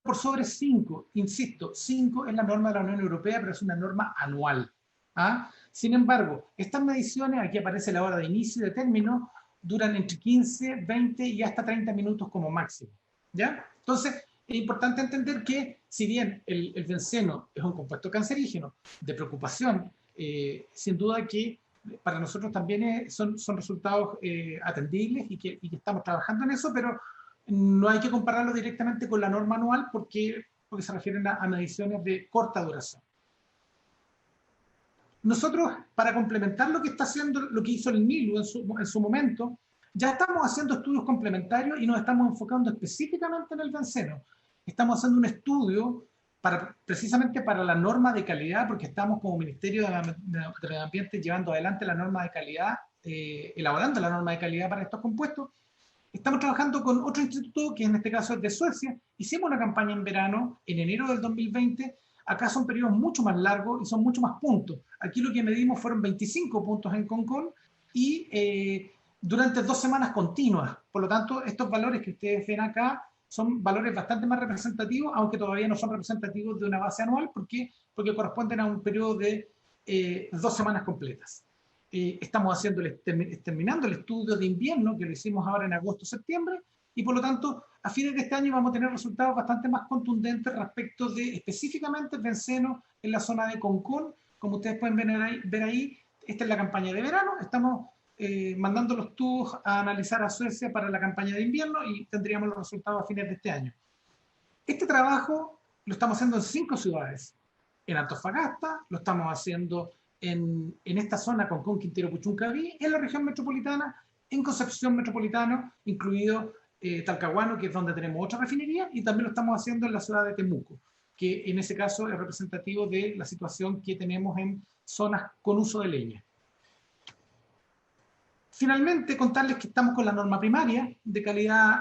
por sobre 5. Insisto, 5 es la norma de la Unión Europea, pero es una norma anual. ¿Ah? Sin embargo, estas mediciones, aquí aparece la hora de inicio y de término, duran entre 15, 20 y hasta 30 minutos como máximo. ¿Ya? Entonces, es importante entender que, si bien el benceno es un compuesto cancerígeno de preocupación, sin duda que para nosotros también son resultados atendibles y que estamos trabajando en eso, pero no hay que compararlo directamente con la norma anual porque se refieren a mediciones de corta duración. Nosotros, para complementar lo que está haciendo, lo que hizo el NILU en su momento, ya estamos haciendo estudios complementarios y nos estamos enfocando específicamente en el benceno. Estamos haciendo un estudio precisamente para la norma de calidad, porque estamos como Ministerio de Medio Ambiente llevando adelante la norma de calidad, elaborando la norma de calidad para estos compuestos. Estamos trabajando con otro instituto, que en este caso es de Suecia. Hicimos una campaña en verano, en enero del 2020. Acá son periodos mucho más largos y son mucho más puntos. Aquí lo que medimos fueron 25 puntos en Concón y durante 2 semanas continuas. Por lo tanto, estos valores que ustedes ven acá son valores bastante más representativos, aunque todavía no son representativos de una base anual, porque corresponden a un periodo de 2 semanas completas. Estamos terminando el estudio de invierno, que lo hicimos ahora en agosto-septiembre, y por lo tanto, a fines de este año vamos a tener resultados bastante más contundentes respecto de específicamente el benceno en la zona de Concón. Como ustedes pueden ver ahí, esta es la campaña de verano. Estamos mandando los tubos a analizar a Suecia para la campaña de invierno y tendríamos los resultados a fines de este año. Este trabajo lo estamos haciendo en 5 ciudades. En Antofagasta, lo estamos haciendo en esta zona, Concón, Quintero, Puchuncaví, en la región metropolitana, en Concepción metropolitana, incluido Talcahuano, que es donde tenemos otra refinería, y también lo estamos haciendo en la ciudad de Temuco, que en ese caso es representativo de la situación que tenemos en zonas con uso de leña. Finalmente, contarles que estamos con la norma primaria de calidad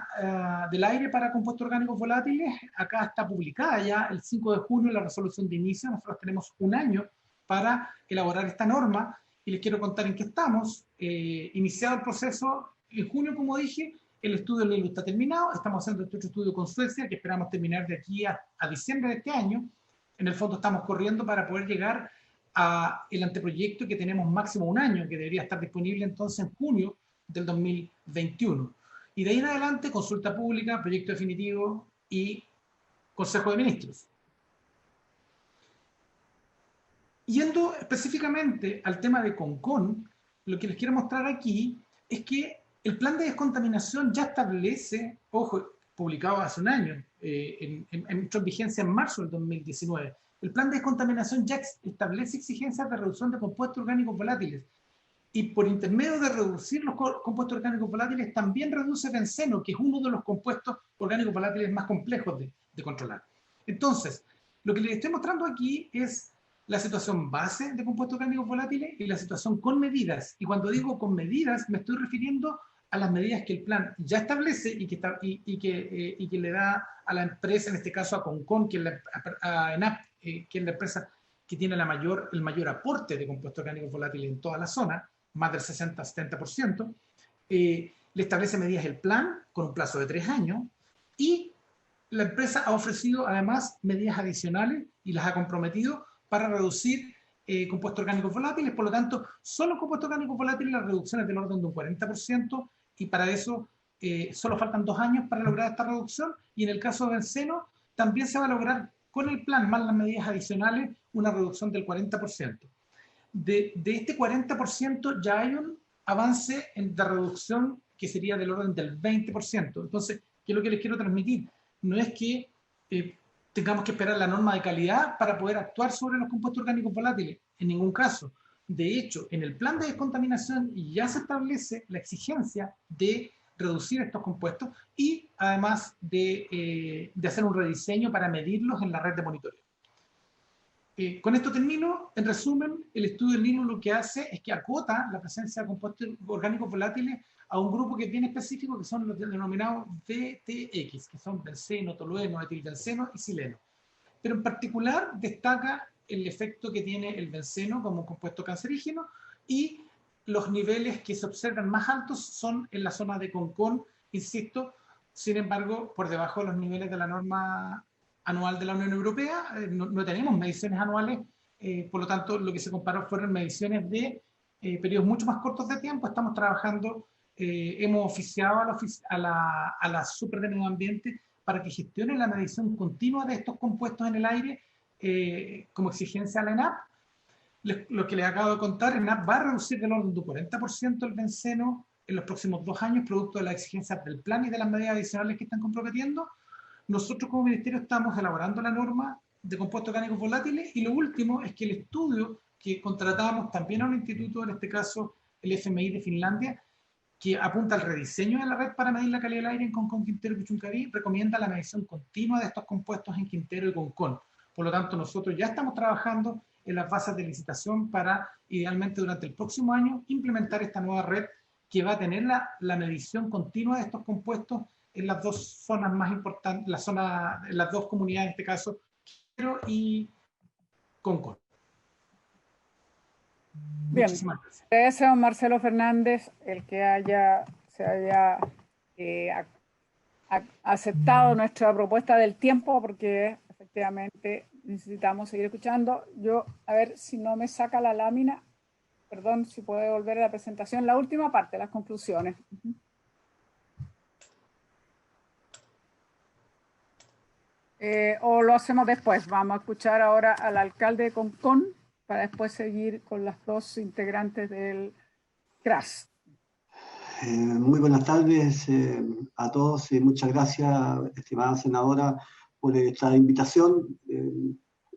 del aire para compuestos orgánicos volátiles. Acá está publicada ya el 5 de junio la resolución de inicio. Nosotros tenemos 1 año para elaborar esta norma y les quiero contar en qué estamos. Iniciado el proceso en junio, como dije, el estudio del NILU está terminado. Estamos haciendo este otro estudio con Suecia que esperamos terminar de aquí a diciembre de este año. En el fondo estamos corriendo para poder llegar el anteproyecto que tenemos máximo 1 año, que debería estar disponible entonces en junio del 2021. Y de ahí en adelante, consulta pública, proyecto definitivo y Consejo de Ministros. Yendo específicamente al tema de Concón, lo que les quiero mostrar aquí es que el plan de descontaminación ya establece, ojo, publicado hace 1 año, entró en vigencia en marzo del 2019, el plan de descontaminación ya establece exigencias de reducción de compuestos orgánicos volátiles y por intermedio de reducir los compuestos orgánicos volátiles también reduce benceno, que es uno de los compuestos orgánicos volátiles más complejos de controlar. Entonces, lo que les estoy mostrando aquí es la situación base de compuestos orgánicos volátiles y la situación con medidas. Y cuando digo con medidas, me estoy refiriendo a las medidas que el plan ya establece y que le da a la empresa, en este caso a Concón, que es a ENAP, que es la empresa que tiene el mayor aporte de compuestos orgánicos volátiles en toda la zona, más del 60-70%, le establece medidas el plan con un plazo de 3 años y la empresa ha ofrecido además medidas adicionales y las ha comprometido para reducir compuestos orgánicos volátiles. Por lo tanto, solo en compuestos orgánicos volátiles la reducción es del orden de un 40% y para eso solo faltan 2 años para lograr esta reducción y en el caso de benceno también se va a lograr con el plan más las medidas adicionales una reducción del 40%. De este 40% ya hay un avance de reducción que sería del orden del 20%. Entonces, ¿qué es lo que les quiero transmitir? No es que tengamos que esperar la norma de calidad para poder actuar sobre los compuestos orgánicos volátiles. En ningún caso. De hecho, en el plan de descontaminación ya se establece la exigencia de reducir estos compuestos y además de hacer un rediseño para medirlos en la red de monitoreo. Con esto termino. En resumen, el estudio del NINU lo que hace es que acota la presencia de compuestos orgánicos volátiles a un grupo que es bien específico, que son los denominados VTX, que son benceno, tolueno, etilbenceno y sileno. Pero en particular destaca el efecto que tiene el benceno como un compuesto cancerígeno, y los niveles que se observan más altos son en la zona de Concón, insisto, sin embargo, por debajo de los niveles de la norma anual de la Unión Europea. No tenemos mediciones anuales, por lo tanto, lo que se comparó fueron mediciones de periodos mucho más cortos de tiempo. Estamos trabajando, hemos oficiado a la Super de Medio Ambiente para que gestione la medición continua de estos compuestos en el aire como exigencia a la ENAP. Lo que les acabo de contar, ENAP va a reducir del orden de 40% el benceno en los próximos 2 años, producto de las exigencias del plan y de las medidas adicionales que están comprometiendo. Nosotros como Ministerio estamos elaborando la norma de compuestos orgánicos volátiles, y lo último es que el estudio que contratamos también a un instituto, en este caso el FMI de Finlandia, que apunta al rediseño de la red para medir la calidad del aire en Concón, Quintero y Puchuncaví, recomienda la medición continua de estos compuestos en Quintero y Concón. Por lo tanto, nosotros ya estamos trabajando en las bases de licitación para, idealmente durante el próximo año, implementar esta nueva red que va a tener la medición continua de estos compuestos en las 2 zonas más importantes, en las 2 comunidades, en este caso, Quintero y Concón. Bien, agradece a Marcelo Fernández el que se haya aceptado nuestra propuesta del tiempo, porque efectivamente necesitamos seguir escuchando. Yo, a ver si no me saca la lámina, perdón, si puede volver a la presentación, la última parte, las conclusiones. O lo hacemos después. Vamos a escuchar ahora al alcalde de Concón para después seguir con las 2 integrantes del CRAS. Muy buenas tardes a todos y muchas gracias, estimada senadora, por esta invitación.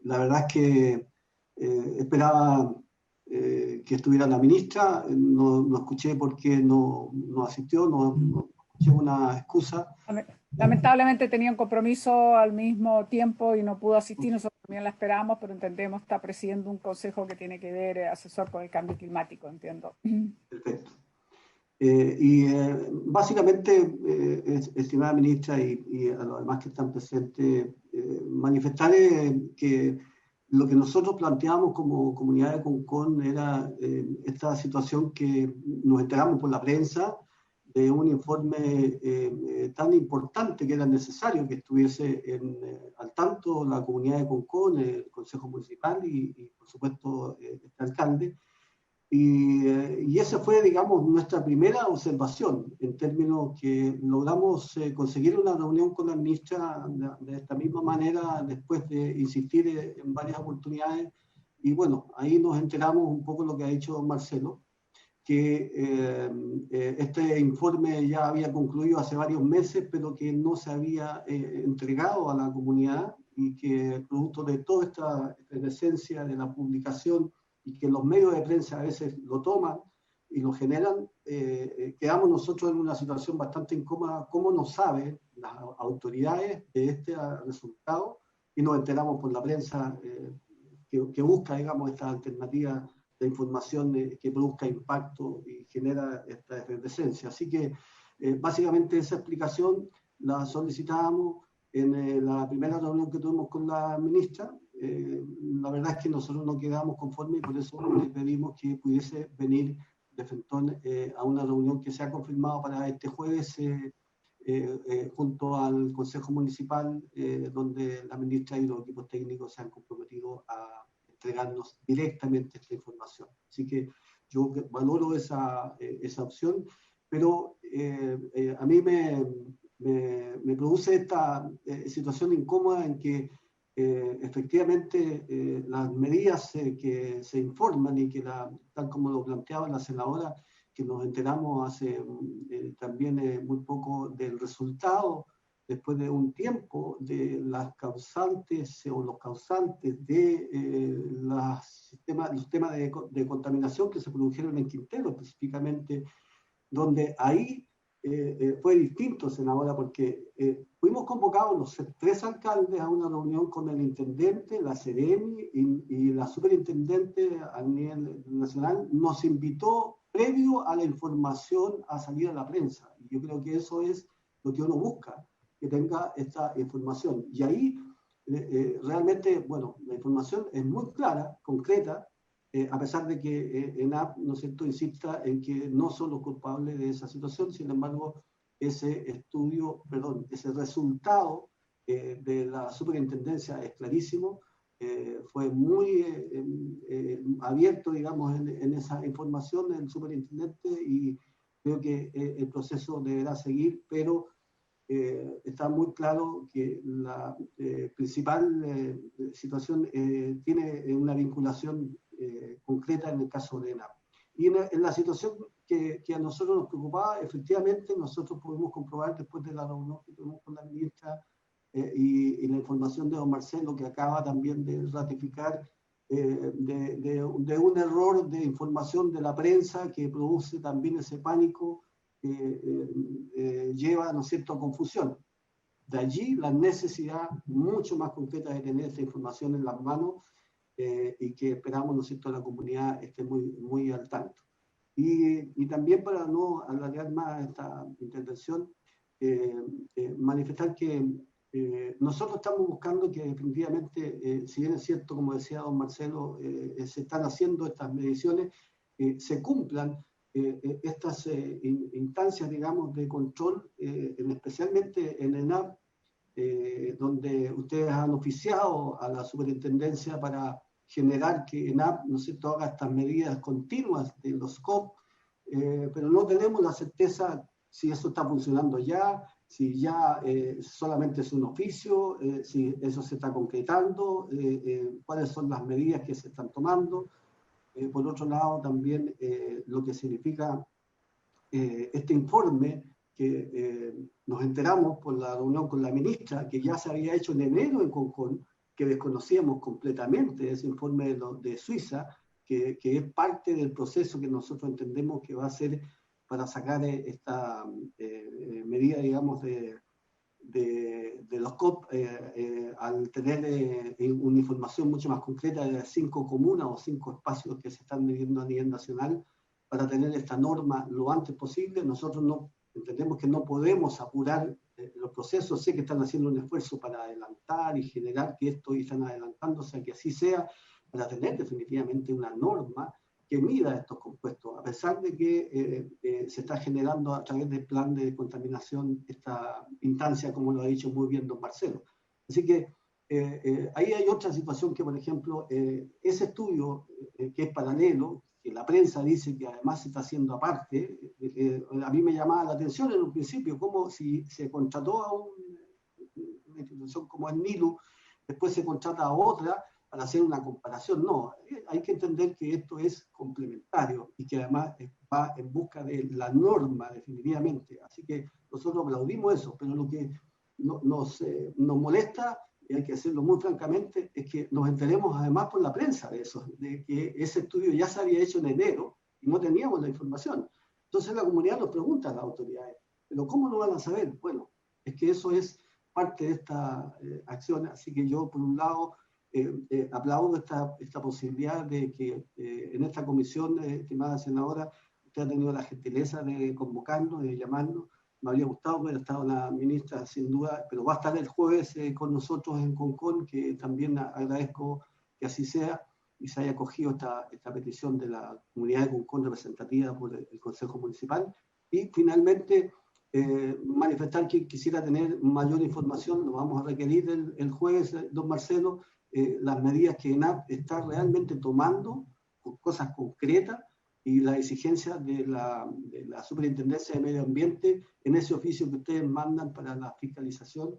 La verdad es que esperaba que estuviera la ministra, no escuché por qué no asistió, no escuché una excusa. Lamentablemente tenía un compromiso al mismo tiempo y no pudo asistir. Nosotros también la esperamos, pero entendemos que está presidiendo un consejo que tiene que ver, asesor con el cambio climático, entiendo. Perfecto. Básicamente, estimada ministra y a los demás que están presentes, manifestarles que lo que nosotros planteamos como comunidad de Concón era esta situación que nos enteramos por la prensa de un informe tan importante que era necesario que estuviese al tanto la comunidad de Concón, el Consejo Municipal y por supuesto, este alcalde. Y esa fue, digamos, nuestra primera observación, en términos que logramos conseguir una reunión con la ministra de esta misma manera, después de insistir en varias oportunidades. Y bueno, ahí nos enteramos un poco lo que ha dicho Marcelo, que este informe ya había concluido hace varios meses, pero que no se había entregado a la comunidad, y que producto de toda esta esencia de la publicación y que los medios de prensa a veces lo toman y lo generan, quedamos nosotros en una situación bastante incómoda. ¿Cómo no saben las autoridades de este resultado? Y nos enteramos por la prensa que busca, digamos, esta alternativa de información que produzca impacto y genera esta efervescencia. Así que básicamente esa explicación la solicitábamos en la primera reunión que tuvimos con la ministra. La verdad es que nosotros no quedamos conformes y por eso le pedimos que pudiese venir de frente a una reunión que se ha confirmado para este jueves junto al Consejo Municipal, donde la ministra y los equipos técnicos se han comprometido a entregarnos directamente esta información. Así que yo valoro esa opción, pero a mí me produce esta situación incómoda en que efectivamente las medidas que se informan y que tal como lo planteaba la senadora, que nos enteramos hace también muy poco del resultado después de un tiempo, de las causantes o los causantes de los temas de contaminación que se produjeron en Quintero, específicamente, donde ahí fue distinto, senadora, porque fuimos convocados los 3 alcaldes a una reunión con el intendente, la Seremi y la superintendente a nivel nacional. Nos invitó previo a la información a salir a la prensa. Y yo creo que eso es lo que uno busca, que tenga esta información. Y ahí realmente, bueno, la información es muy clara, concreta, a pesar de que ENAP, ¿no es cierto?, insista en que no son los culpables de esa situación. Sin embargo, ese resultado de la superintendencia es clarísimo, fue muy abierto, digamos, en esa información del superintendente, y creo que el proceso deberá seguir, pero está muy claro que la principal situación tiene una vinculación concreta en el caso de ENAP. Y en la situación que a nosotros nos preocupaba, efectivamente nosotros pudimos comprobar después de la reunión que tuvimos con la ministra y la información de don Marcelo, que acaba también de ratificar de un error de información de la prensa que produce también ese pánico que lleva, ¿no es cierto?, a confusión. De allí la necesidad mucho más concreta de tener esta información en las manos y que esperamos, ¿no es cierto?, la comunidad esté muy, muy al tanto. Y también, para no alargar más esta intervención, manifestar que nosotros estamos buscando que definitivamente, si bien es cierto, como decía don Marcelo, se están haciendo estas mediciones, se cumplan estas instancias, digamos, de control, especialmente en ENAP, donde ustedes han oficiado a la superintendencia para generar que ENAP, ¿no es cierto?, haga estas medidas continuas de los COP, pero no tenemos la certeza si eso está funcionando ya, si ya solamente es un oficio, si eso se está concretando, cuáles son las medidas que se están tomando. Por otro lado, también lo que significa este informe, que nos enteramos por la reunión con la ministra, que ya se había hecho en enero en Concón, que desconocíamos completamente ese informe de Suiza, que es parte del proceso que nosotros entendemos que va a ser para sacar esta medida, digamos, de los COP, al tener una información mucho más concreta de las 5 comunas o 5 espacios que se están midiendo a nivel nacional, para tener esta norma lo antes posible. Nosotros entendemos que no podemos apurar los procesos. Sé que están haciendo un esfuerzo para adelantar y generar que esto, y están adelantándose a que así sea, para tener definitivamente una norma que mida estos compuestos, a pesar de que se está generando a través del plan de contaminación esta instancia, como lo ha dicho muy bien don Marcelo. Así que ahí hay otra situación que, por ejemplo, ese estudio que es paralelo, que la prensa dice que además se está haciendo aparte, a mí me llamaba la atención en un principio, como si se contrató a una institución como el NILU, después se contrata a otra para hacer una comparación. No, hay que entender que esto es complementario y que además va en busca de la norma definitivamente. Así que nosotros aplaudimos eso, pero lo que nos molesta, y hay que decirlo muy francamente, es que nos enteremos además por la prensa de eso, de que ese estudio ya se había hecho en enero y no teníamos la información. Entonces la comunidad nos pregunta a las autoridades, ¿pero cómo lo van a saber? Bueno, es que eso es parte de esta acción. Así que yo, por un lado, aplaudo esta posibilidad de que en esta comisión, estimada senadora, usted ha tenido la gentileza de convocarnos, de llamarnos. Me habría gustado haber estado la ministra, sin duda, pero va a estar el jueves con nosotros en Concón, que también agradezco que así sea y se haya acogido esta petición de la comunidad de Concón representativa por el Consejo Municipal. Y finalmente, manifestar que quisiera tener mayor información, lo vamos a requerir el jueves, don Marcelo, las medidas que ENAP está realmente tomando, cosas concretas, y la exigencia de la Superintendencia de Medio Ambiente en ese oficio que ustedes mandan para la fiscalización,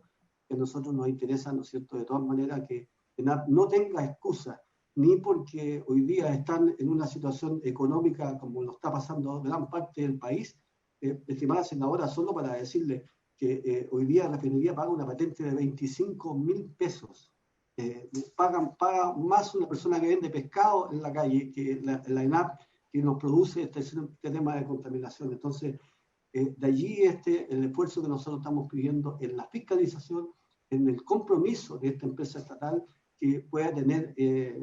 que a nosotros nos interesa, ¿no es cierto?, de todas maneras, que ENAP no tenga excusa, ni porque hoy día están en una situación económica como lo está pasando gran parte del país. Estimada senadora, solo para decirle, que hoy día la refinería paga una patente de 25.000 pesos. Paga más una persona que vende pescado en la calle que la ENAP, que nos produce este tema de contaminación. Entonces, de allí el esfuerzo que nosotros estamos pidiendo en la fiscalización, en el compromiso de esta empresa estatal, que pueda tener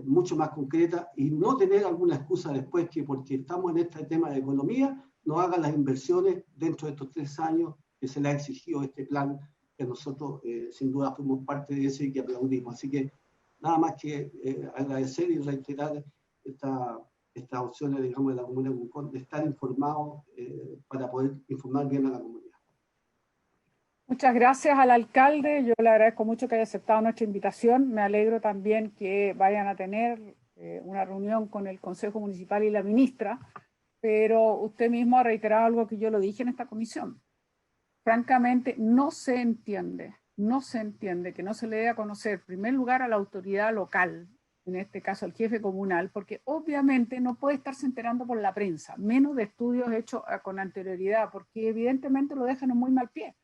mucho más concreta y no tener alguna excusa después que porque estamos en este tema de economía, no hagan las inversiones dentro de estos 3 años que se le ha exigido este plan, que nosotros sin duda fuimos parte de ese y que aplaudimos. Así que nada más que agradecer y reiterar estas opciones, digamos, de la Comuna de Concón, de estar informados para poder informar bien a la comunidad. Muchas gracias al alcalde. Yo le agradezco mucho que haya aceptado nuestra invitación. Me alegro también que vayan a tener una reunión con el Consejo Municipal y la ministra, pero usted mismo ha reiterado algo que yo lo dije en esta comisión. Francamente, no se entiende que no se le dé a conocer, en primer lugar, a la autoridad local, en este caso el jefe comunal, porque obviamente no puede estarse enterando por la prensa, menos de estudios hechos con anterioridad, porque evidentemente lo dejan en muy mal pie.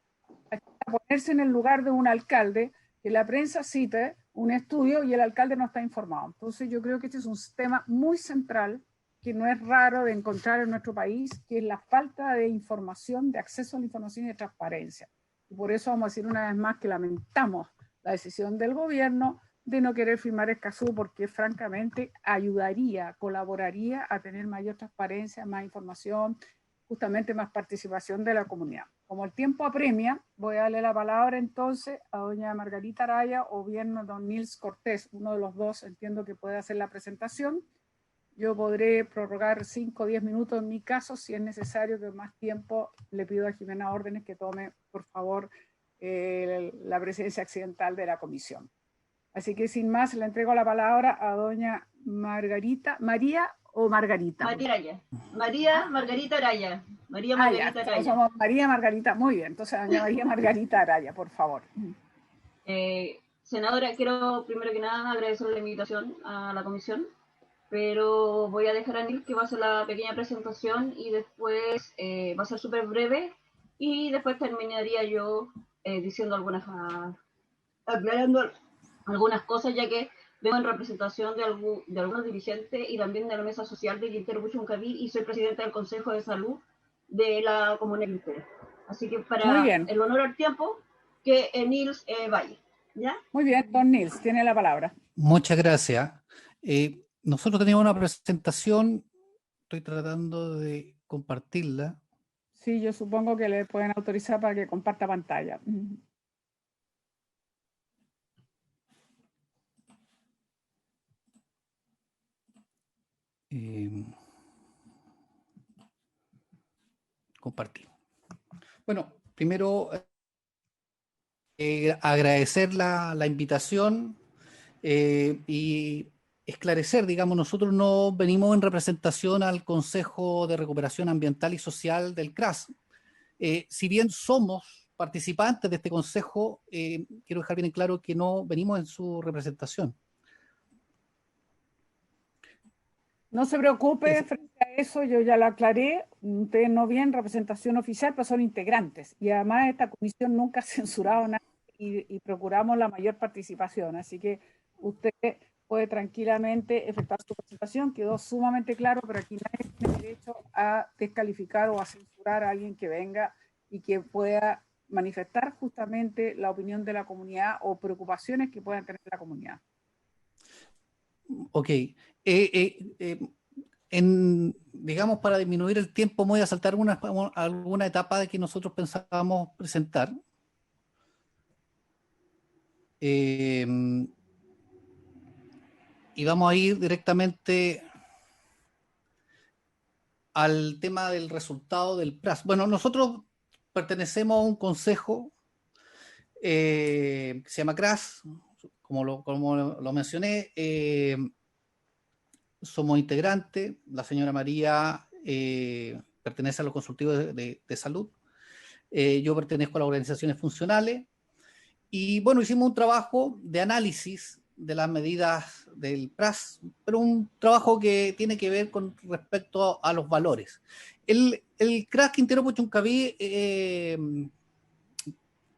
Hay que ponerse en el lugar de un alcalde, que la prensa cite un estudio y el alcalde no está informado. Entonces yo creo que este es un tema muy central, que no es raro de encontrar en nuestro país, que es la falta de información, de acceso a la información y de transparencia. Y por eso vamos a decir una vez más que lamentamos la decisión del gobierno de no querer firmar Escazú, porque francamente ayudaría, colaboraría a tener mayor transparencia, más información, justamente más participación de la comunidad. Como el tiempo apremia, voy a darle la palabra entonces a doña Margarita Araya o bien a don Nils Cortés, uno de los dos entiendo que puede hacer la presentación. Yo podré prorrogar 5 o 10 minutos en mi caso, si es necesario que más tiempo le pido a Jimena Órdenes que tome, por favor, la presidencia accidental de la comisión. Así que sin más, le entrego la palabra a doña Margarita, María o Margarita. María Araya. María Margarita Araya. María Margarita Araya. Somos María Margarita, muy bien. Entonces, doña María Margarita Araya, por favor. Senadora, quiero primero que nada agradecer la invitación a la comisión, pero voy a dejar a Nils que va a hacer la pequeña presentación y después va a ser súper breve y después terminaría yo diciendo aclarando algunas cosas, ya que vengo en representación de algunos dirigentes y también de la mesa social de Quintero Puchuncaví y soy presidenta del Consejo de Salud de la Comuna de Quintero. Así que para el honor al tiempo, que Nils vaya. ¿Ya? Muy bien, don Nils, tiene la palabra. Muchas gracias. Nosotros teníamos una presentación, estoy tratando de compartirla. Sí, yo supongo que le pueden autorizar para que comparta pantalla. Compartir. Bueno, primero agradecer la invitación y esclarecer, digamos, nosotros no venimos en representación al Consejo de Recuperación Ambiental y Social del CRAS. Si bien somos participantes de este consejo, quiero dejar bien en claro que no venimos en su representación. No se preocupe, frente a eso yo ya lo aclaré, ustedes no vienen representación oficial, pero son integrantes. Y además esta comisión nunca ha censurado nada y procuramos la mayor participación. Así que usted puede tranquilamente efectuar su presentación, quedó sumamente claro, pero aquí nadie tiene derecho a descalificar o a censurar a alguien que venga y que pueda manifestar justamente la opinión de la comunidad o preocupaciones que puedan tener la comunidad. Ok. Digamos, para disminuir el tiempo, me voy a saltar alguna etapa de que nosotros pensábamos presentar. Y vamos a ir directamente al tema del resultado del PRAS. Bueno, nosotros pertenecemos a un consejo que se llama CRAS, como lo mencioné. Somos integrantes, la señora María pertenece a los consultivos de salud, yo pertenezco a las organizaciones funcionales y bueno, hicimos un trabajo de análisis de las medidas del PRAS, pero un trabajo que tiene que ver con respecto a los valores. El CRAS Quintero Puchuncaví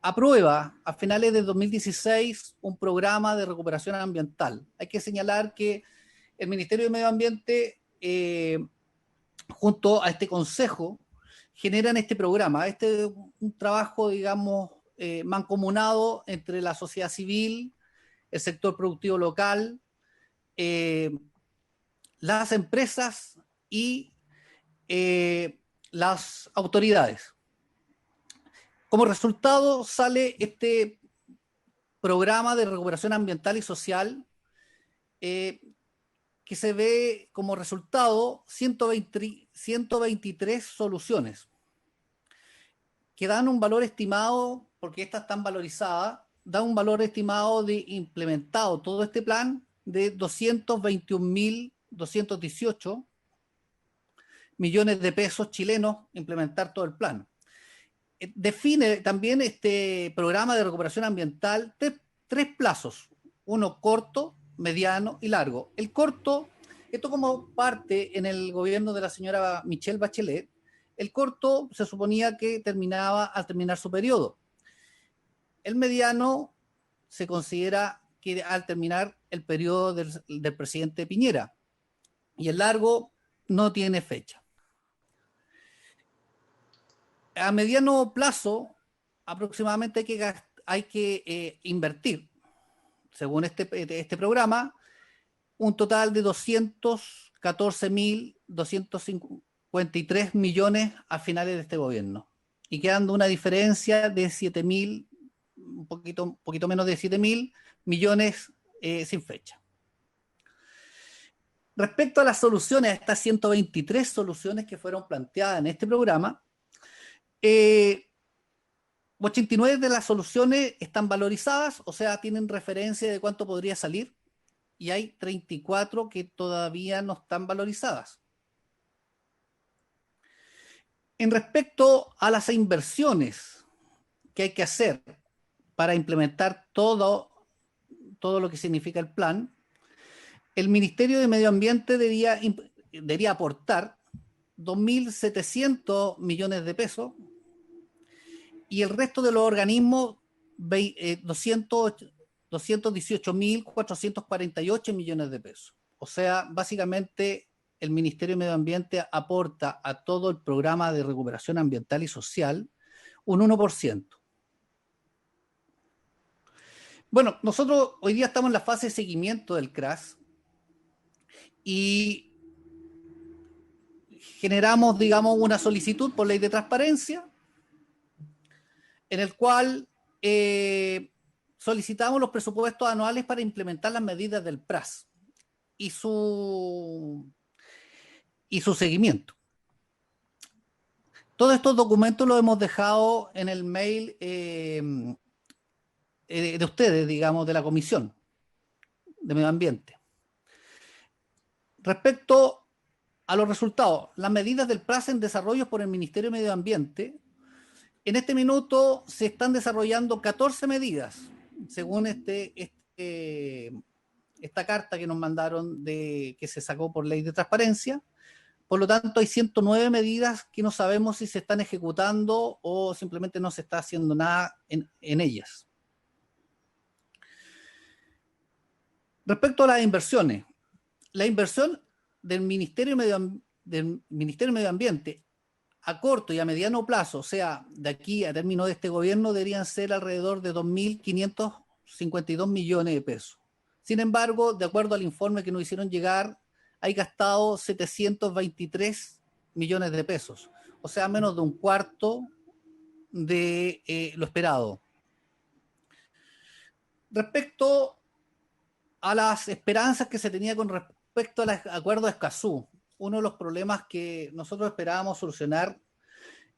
aprueba a finales de 2016 un programa de recuperación ambiental. Hay que señalar que el Ministerio de Medio Ambiente, junto a este consejo, generan este programa. Este es un trabajo, digamos, mancomunado entre la sociedad civil, el sector productivo local, las empresas y las autoridades. Como resultado sale este programa de recuperación ambiental y social que se ve como resultado 123 soluciones que dan un valor estimado, porque estas están valorizadas, da un valor estimado de implementado todo este plan de 221.218 millones de pesos chilenos implementar todo el plan. Define también este programa de recuperación ambiental tres plazos, uno corto, mediano y largo. El corto, esto como parte en el gobierno de la señora Michelle Bachelet, el corto se suponía que terminaba al terminar su periodo. El mediano se considera que al terminar el periodo del presidente Piñera, y el largo no tiene fecha. A mediano plazo, aproximadamente hay que invertir, según este programa, un total de 214.253 millones a finales de este gobierno, y quedando una diferencia de 7.000, un poquito menos de 7.000 millones sin fecha. Respecto a las soluciones, a estas 123 soluciones que fueron planteadas en este programa, 89 de las soluciones están valorizadas, o sea, tienen referencia de cuánto podría salir, y hay 34 que todavía no están valorizadas. En respecto a las inversiones que hay que hacer para implementar todo lo que significa el plan, el Ministerio de Medio Ambiente debería aportar 2.700 millones de pesos, y el resto de los organismos 218.448 millones de pesos. O sea, básicamente el Ministerio de Medio Ambiente aporta a todo el programa de recuperación ambiental y social un 1%. Bueno, nosotros hoy día estamos en la fase de seguimiento del CRAS y generamos, digamos, una solicitud por ley de transparencia en el cual solicitamos los presupuestos anuales para implementar las medidas del PRAS y su seguimiento. Todos estos documentos los hemos dejado en el mail de ustedes, digamos, de la Comisión de Medio Ambiente. Respecto a los resultados, las medidas del PRAS en desarrollo por el Ministerio de Medio Ambiente, en este minuto se están desarrollando 14 medidas, según esta carta que nos mandaron que se sacó por ley de transparencia. Por lo tanto, hay 109 medidas que no sabemos si se están ejecutando o simplemente no se está haciendo nada en ellas. Respecto a las inversiones, la inversión del Ministerio de Medio Ambiente a corto y a mediano plazo, o sea, de aquí a término de este gobierno, deberían ser alrededor de 2.552 millones de pesos. Sin embargo, de acuerdo al informe que nos hicieron llegar, hay gastado 723 millones de pesos, o sea, menos de un cuarto de lo esperado. Respecto a las esperanzas que se tenía con respecto al acuerdo de Escazú, uno de los problemas que nosotros esperábamos solucionar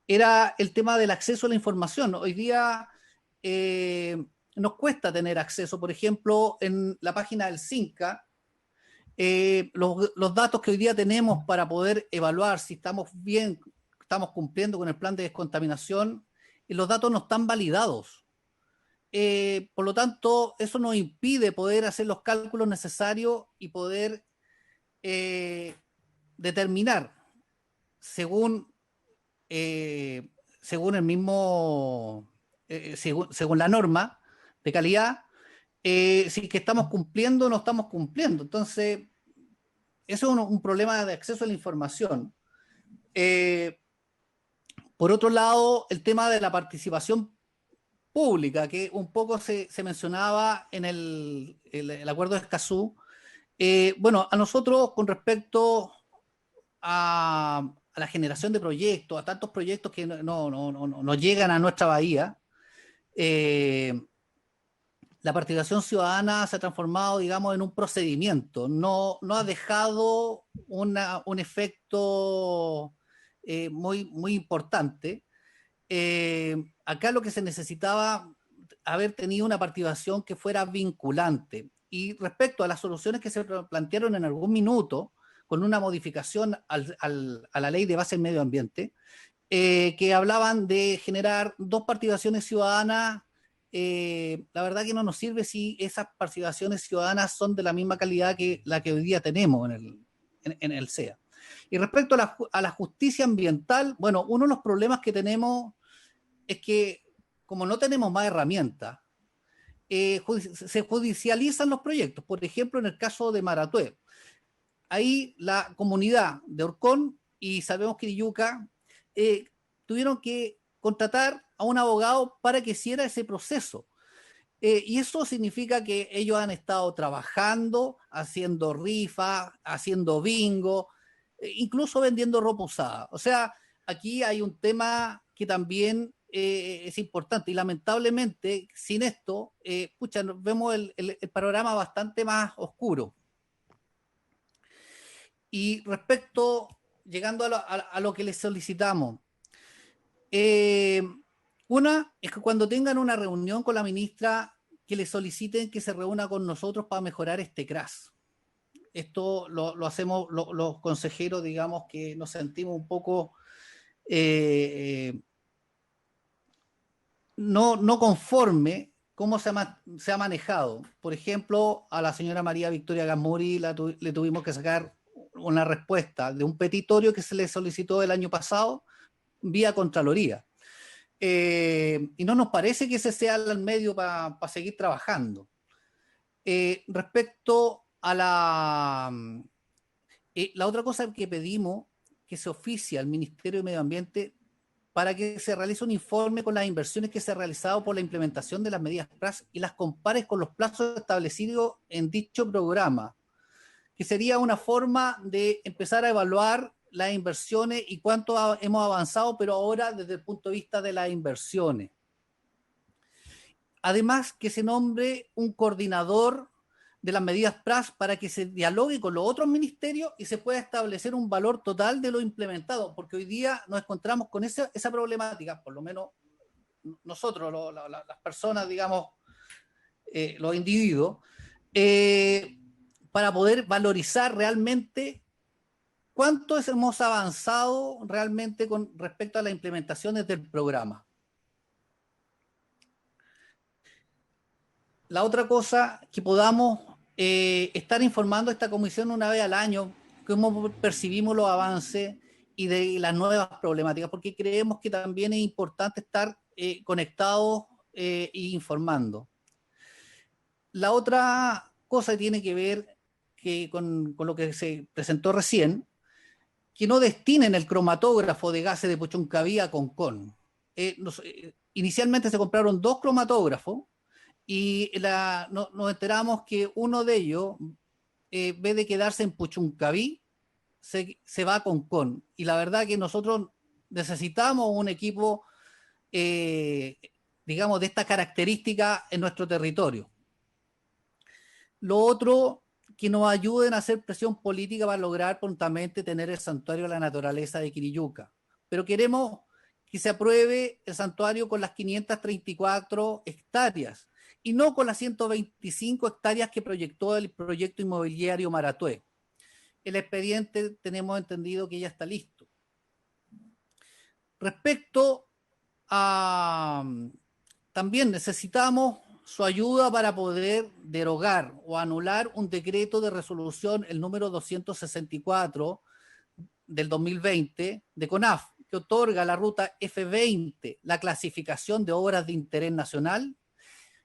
era el tema del acceso a la información. Hoy día nos cuesta tener acceso, por ejemplo, en la página del CINCA, los datos que hoy día tenemos para poder evaluar si estamos bien, estamos cumpliendo con el plan de descontaminación, y los datos no están validados. Por lo tanto, eso nos impide poder hacer los cálculos necesarios y poder determinar, según el mismo según la norma de calidad, si que estamos cumpliendo o no estamos cumpliendo. Entonces, eso es un problema de acceso a la información. Por otro lado, el tema de la participación pública, que un poco se mencionaba en el acuerdo de Escazú. Bueno, a nosotros con respecto a la generación de proyectos, a tantos proyectos que no llegan a nuestra bahía, la participación ciudadana se ha transformado, digamos, en un procedimiento. No ha dejado un efecto muy importante. Acá lo que se necesitaba haber tenido una participación que fuera vinculante. Y respecto a las soluciones que se plantearon en algún minuto, con una modificación a la ley de base del medio ambiente, que hablaban de generar 2 participaciones ciudadanas. La verdad que no nos sirve si esas participaciones ciudadanas son de la misma calidad que la que hoy día tenemos en el SEA. Y respecto a la justicia ambiental, bueno, uno de los problemas que tenemos es que como no tenemos más herramientas, se judicializan los proyectos. Por ejemplo, en el caso de Maratué, ahí la comunidad de Orcón y sabemos que Quiriyuca tuvieron que contratar a un abogado para que hiciera ese proceso. Y eso significa que ellos han estado trabajando, haciendo rifas, haciendo bingo, incluso vendiendo ropa usada. O sea, aquí hay un tema que también es importante y lamentablemente sin esto, vemos el panorama bastante más oscuro. Y respecto, llegando a lo que les solicitamos, una es que cuando tengan una reunión con la ministra, que le soliciten que se reúna con nosotros para mejorar este CRAS. Esto lo hacemos los consejeros, digamos, que nos sentimos un poco no conforme cómo se ha manejado. Por ejemplo, a la señora María Victoria Gasmuri le tuvimos que sacar una respuesta de un petitorio que se le solicitó el año pasado vía Contraloría. Y no nos parece que ese sea el medio para seguir trabajando. Respecto a la otra cosa que pedimos, que se oficia al Ministerio de Medio Ambiente para que se realice un informe con las inversiones que se han realizado por la implementación de las medidas PRAS y las compares con los plazos establecidos en dicho programa, que sería una forma de empezar a evaluar las inversiones y cuánto hemos avanzado, pero ahora desde el punto de vista de las inversiones. Además, que se nombre un coordinador de las medidas PRAS para que se dialogue con los otros ministerios y se pueda establecer un valor total de lo implementado, porque hoy día nos encontramos con esa problemática, por lo menos nosotros, las personas, digamos, los individuos, para poder valorizar realmente cuánto hemos avanzado realmente con respecto a las implementaciones del programa. La otra cosa, que podamos estar informando a esta comisión una vez al año, cómo percibimos los avances y de las nuevas problemáticas, porque creemos que también es importante estar conectados e informando. La otra cosa tiene que ver con lo que se presentó recién, que no destinen el cromatógrafo de gases de Puchuncaví a Concón. Inicialmente se compraron 2 cromatógrafos, y nos enteramos que uno de ellos, en vez de quedarse en Puchuncaví, se va a Concón. Y la verdad que nosotros necesitamos un equipo, digamos, de esta característica en nuestro territorio. Lo otro, que nos ayuden a hacer presión política para lograr prontamente tener el santuario de la naturaleza de Quiriyuca. Pero queremos que se apruebe el santuario con las 534 hectáreas y no con las 125 hectáreas que proyectó el proyecto inmobiliario Maratué. El expediente tenemos entendido que ya está listo. Respecto a... También necesitamos su ayuda para poder derogar o anular un decreto de resolución, el número 264 del 2020 de CONAF, que otorga la ruta F20 la clasificación de obras de interés nacional,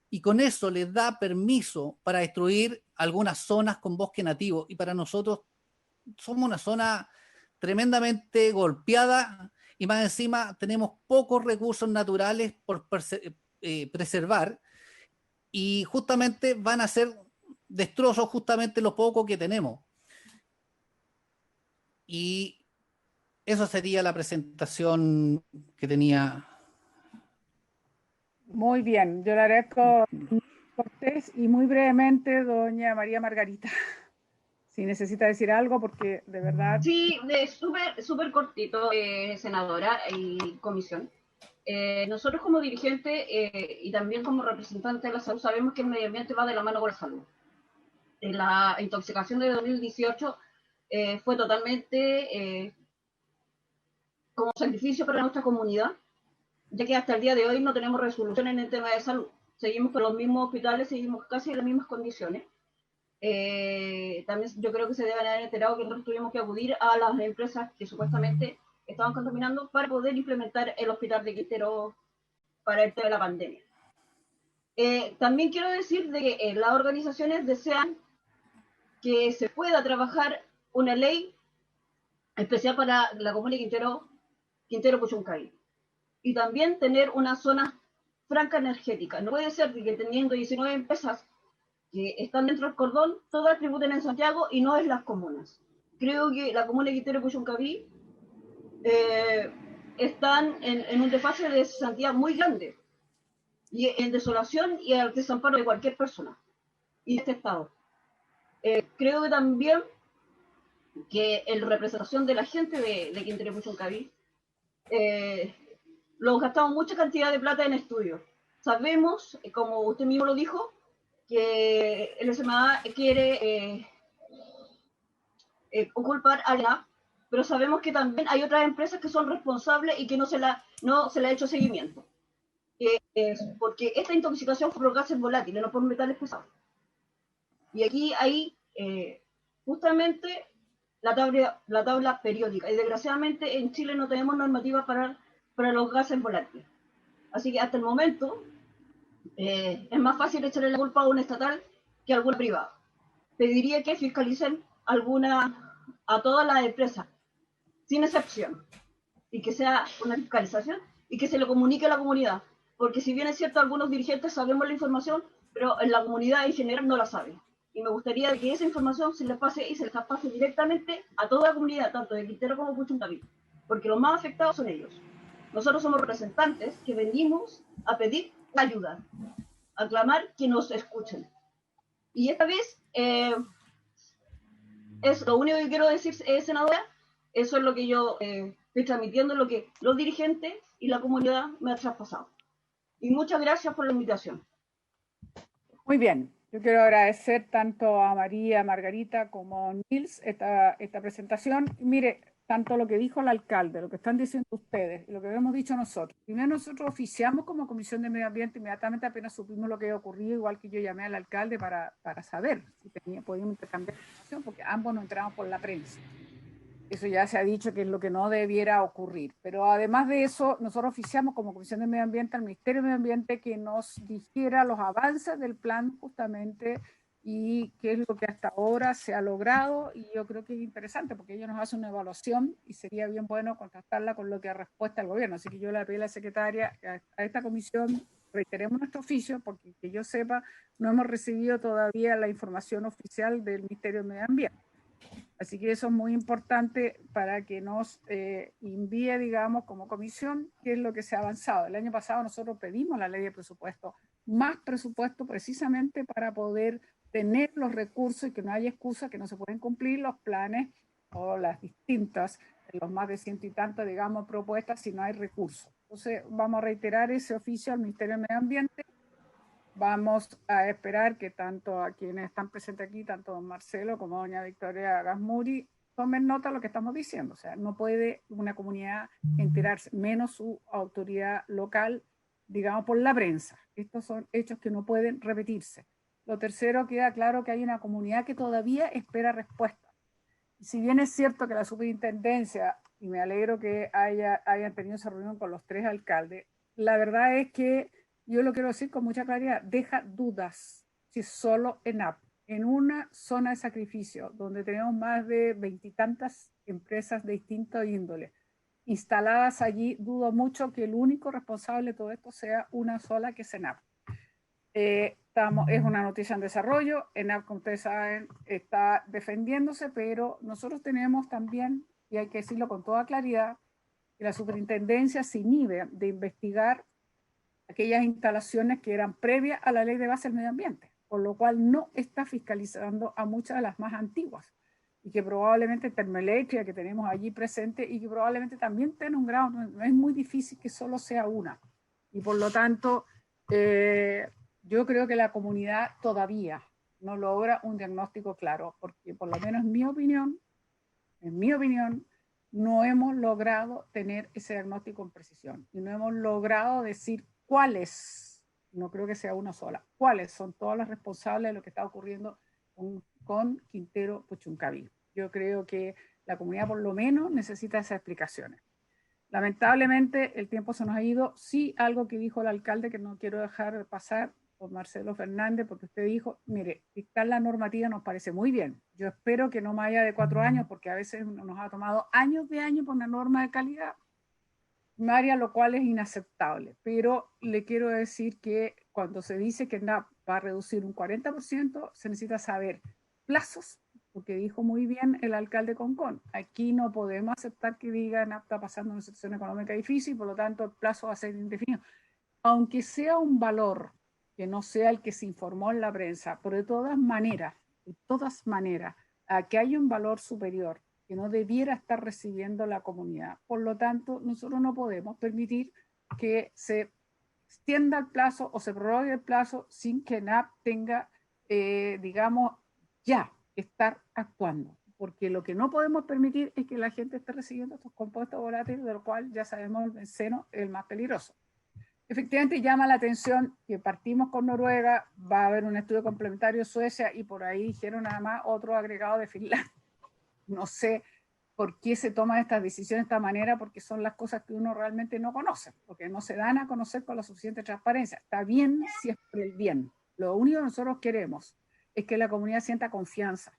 y con eso les da permiso para destruir algunas zonas con bosque nativo. Y para nosotros somos una zona tremendamente golpeada y más encima tenemos pocos recursos naturales por preservar, y justamente van a ser destrozos justamente lo poco que tenemos. Y eso sería la presentación que tenía. Muy bien, yo le agradezco, Cortés, y muy brevemente, doña María Margarita, si necesita decir algo, porque de verdad... Sí, súper cortito, senadora y comisión. Nosotros como dirigente y también como representante de la salud sabemos que el medio ambiente va de la mano con la salud. La intoxicación de 2018 fue totalmente como sacrificio para nuestra comunidad, ya que hasta el día de hoy no tenemos resolución en el tema de salud. Seguimos con los mismos hospitales, seguimos casi en las mismas condiciones. También yo creo que se deben haber enterado que nosotros tuvimos que acudir a las empresas que supuestamente estaban contaminando para poder implementar el hospital de Quintero para el tema de la pandemia. También quiero decir de que las organizaciones desean que se pueda trabajar una ley especial para la comuna de Quintero Puchuncaví, y también tener una zona franca energética. No puede ser que teniendo 19 empresas que están dentro del cordón, todas tributen en Santiago y no en las comunas. Creo que la comuna de Quintero Puchuncaví están en un desfase de cesantía muy grande, y en desolación y al desamparo de cualquier persona y de este estado. Creo que también que en representación de la gente de Quintero Puchuncaví los gastamos mucha cantidad de plata en estudios. Sabemos, como usted mismo lo dijo, que el SMA quiere culpar a la, pero sabemos que también hay otras empresas que son responsables y que no se le ha hecho seguimiento. Porque esta intoxicación fue por gases volátiles, no por metales pesados. Y aquí hay justamente la tabla periódica, y desgraciadamente en Chile no tenemos normativa para los gases volátiles. Así que hasta el momento es más fácil echarle la culpa a un estatal que a alguna privada. Pediría que fiscalicen a todas las empresas, sin excepción, y que sea una fiscalización y que se le comunique a la comunidad, porque si bien es cierto, algunos dirigentes sabemos la información, pero en la comunidad en general no la saben. Y me gustaría que esa información se les pase directamente a toda la comunidad, tanto de Quintero como Puchuncaví, porque los más afectados son ellos. Nosotros somos representantes que venimos a pedir ayuda, a clamar que nos escuchen. Y esta vez, es lo único que quiero decir, senadora. Eso es lo que yo estoy transmitiendo, lo que los dirigentes y la comunidad me han traspasado. Y muchas gracias por la invitación. Muy bien. Yo quiero agradecer tanto a María Margarita como a Nils esta presentación. Y mire, tanto lo que dijo el alcalde, lo que están diciendo ustedes y lo que hemos dicho nosotros. Primero nosotros oficiamos como Comisión de Medio Ambiente, inmediatamente apenas supimos lo que había ocurrido, igual que yo llamé al alcalde para saber si podíamos intercambiar información, porque ambos nos enteramos por la prensa. Eso ya se ha dicho que es lo que no debiera ocurrir. Pero además de eso, nosotros oficiamos como Comisión de Medio Ambiente al Ministerio de Medio Ambiente que nos dijera los avances del plan justamente y qué es lo que hasta ahora se ha logrado. Y yo creo que es interesante porque ellos nos hacen una evaluación y sería bien bueno contrastarla con lo que ha respuesta al gobierno. Así que yo le pedí a la secretaria a esta comisión, reiteremos nuestro oficio porque que yo sepa, no hemos recibido todavía la información oficial del Ministerio de Medio Ambiente. Así que eso es muy importante para que nos envíe, digamos, como comisión, qué es lo que se ha avanzado. El año pasado nosotros pedimos la ley de presupuesto, más presupuesto precisamente para poder tener los recursos y que no haya excusa que no se pueden cumplir los planes o las distintas, los más de 100 y tantos, digamos, propuestas si no hay recursos. Entonces vamos a reiterar ese oficio al Ministerio de Medio Ambiente. Vamos a esperar que tanto a quienes están presentes aquí, tanto don Marcelo como doña Victoria Gasmuri, tomen nota de lo que estamos diciendo. O sea, no puede una comunidad enterarse, menos su autoridad local, digamos, por la prensa. Estos son hechos que no pueden repetirse. Lo tercero, queda claro que hay una comunidad que todavía espera respuesta. Si bien es cierto que la superintendencia y me alegro que hayan tenido esa reunión con los 3 alcaldes. La verdad es que yo lo quiero decir con mucha claridad, deja dudas si solo ENAP, en una zona de sacrificio, donde tenemos más de 20 y tantas empresas de distinto índole instaladas allí, dudo mucho que el único responsable de todo esto sea una sola, que es ENAP. Es una noticia en desarrollo, ENAP, como ustedes saben, está defendiéndose, pero nosotros tenemos también, y hay que decirlo con toda claridad, que la superintendencia se inhibe de investigar aquellas instalaciones que eran previas a la ley de base del medio ambiente, por lo cual no está fiscalizando a muchas de las más antiguas, y que probablemente Termoeléctrica, que tenemos allí presente, y que probablemente también tenga un grado, no es muy difícil que solo sea una, y por lo tanto yo creo que la comunidad todavía no logra un diagnóstico claro, porque por lo menos en mi opinión, no hemos logrado tener ese diagnóstico con precisión, y no hemos logrado decir cuáles, no creo que sea una sola, cuáles son todas las responsables de lo que está ocurriendo con Quintero Puchuncaví. Yo creo que la comunidad por lo menos necesita esas explicaciones. Lamentablemente el tiempo se nos ha ido. Sí, algo que dijo el alcalde que no quiero dejar pasar, don Marcelo Fernández, porque usted dijo, mire, dictar la normativa nos parece muy bien. Yo espero que no más allá de 4 años, porque a veces nos ha tomado años de años por una norma de calidad primaria, lo cual es inaceptable. Pero le quiero decir que cuando se dice que NAP va a reducir un 40%, se necesita saber plazos, porque dijo muy bien el alcalde Concón, aquí no podemos aceptar que diga NAP está pasando una situación económica difícil, por lo tanto el plazo va a ser indefinido. Aunque sea un valor que no sea el que se informó en la prensa, pero de todas maneras, a que haya un valor superior que no debiera estar recibiendo la comunidad. Por lo tanto, nosotros no podemos permitir que se extienda el plazo o se prorrogue el plazo sin que NAP tenga, digamos, ya estar actuando. Porque lo que no podemos permitir es que la gente esté recibiendo estos compuestos volátiles, de lo cual ya sabemos el benceno es el más peligroso. Efectivamente llama la atención que partimos con Noruega, va a haber un estudio complementario de Suecia y por ahí dijeron nada más otro agregado de Finlandia. No sé por qué se toman estas decisiones de esta manera, porque son las cosas que uno realmente no conoce, porque no se dan a conocer con la suficiente transparencia. Está bien si es por el bien. Lo único que nosotros queremos es que la comunidad sienta confianza.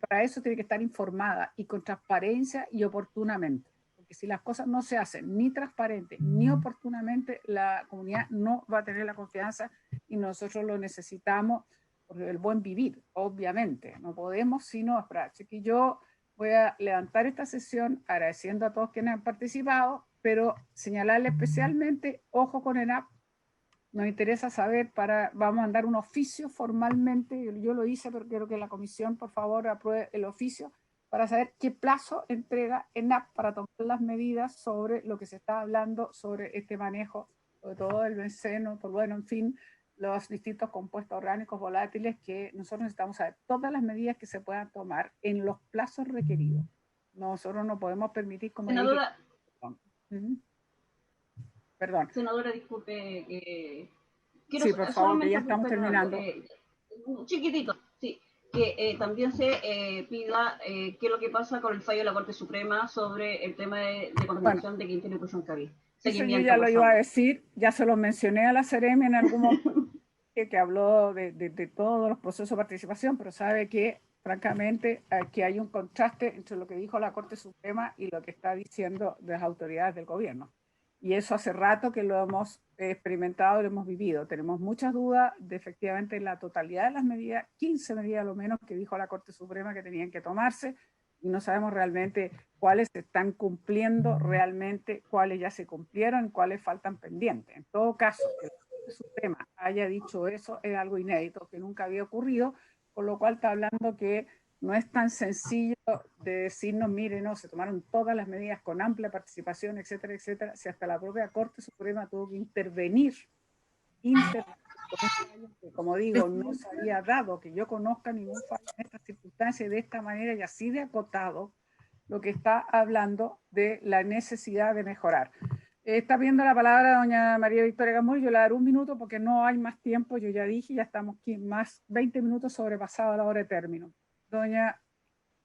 Para eso tiene que estar informada y con transparencia y oportunamente. Porque si las cosas no se hacen ni transparente ni oportunamente, la comunidad no va a tener la confianza y nosotros lo necesitamos por el buen vivir, obviamente. No podemos sino esperar. Así que yo voy a levantar esta sesión agradeciendo a todos quienes han participado, pero señalarle especialmente, ojo con ENAP, nos interesa saber, vamos a mandar un oficio formalmente, yo lo hice, pero quiero que la comisión por favor apruebe el oficio para saber qué plazo entrega ENAP para tomar las medidas sobre lo que se está hablando sobre este manejo, sobre todo el benceno, por bueno, en fin, los distintos compuestos orgánicos volátiles, que nosotros necesitamos saber todas las medidas que se puedan tomar en los plazos requeridos. Nosotros no podemos permitir, como senadora, perdón. Senadora, disculpe, sí, por favor, que ya estamos terminando. Chiquitito, sí, que también se pida qué es lo que pasa con el fallo de la Corte Suprema sobre el tema de contaminación de Quintero y Puchuncaví. Eso yo ya lo iba a decir, ya se lo mencioné a la Seremi en algún momento, que habló de todos los procesos de participación, pero sabe que, francamente, aquí hay un contraste entre lo que dijo la Corte Suprema y lo que está diciendo las autoridades del gobierno. Y eso hace rato que lo hemos experimentado, lo hemos vivido. Tenemos muchas dudas de efectivamente la totalidad de las medidas, 15 medidas a lo menos que dijo la Corte Suprema que tenían que tomarse, y no sabemos realmente cuáles se están cumpliendo realmente, cuáles ya se cumplieron, cuáles faltan pendientes. En todo caso, que la Corte Suprema haya dicho eso es algo inédito, que nunca había ocurrido, por lo cual está hablando que no es tan sencillo de decirnos, mire, no, se tomaron todas las medidas con amplia participación, etcétera, etcétera, si hasta la propia Corte Suprema tuvo que intervenir que, como digo, no se había dado, que yo conozca ningún fallo en estas circunstancias de esta manera y así de acotado, lo que está hablando de la necesidad de mejorar. Está viendo la palabra doña María Victoria Gasmuri, yo le daré un minuto porque no hay más tiempo, yo ya dije, ya estamos aquí más 20 minutos sobrepasado la hora de término. Doña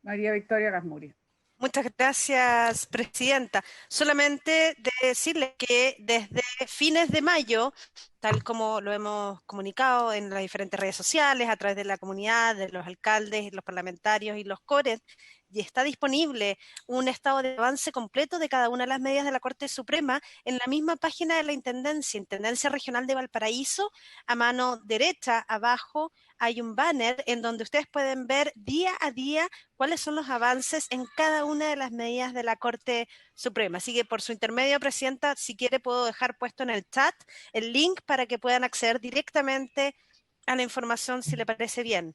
María Victoria Gasmuri. Muchas gracias, presidenta. Solamente decirle que desde fines de mayo, tal como lo hemos comunicado en las diferentes redes sociales, a través de la comunidad, de los alcaldes, los parlamentarios y los CORES, y está disponible un estado de avance completo de cada una de las medidas de la Corte Suprema en la misma página de la Intendencia Regional de Valparaíso. A mano derecha, abajo, hay un banner en donde ustedes pueden ver día a día cuáles son los avances en cada una de las medidas de la Corte Suprema. Así que por su intermedio, presidenta, si quiere puedo dejar puesto en el chat el link para que puedan acceder directamente a la información, si le parece bien.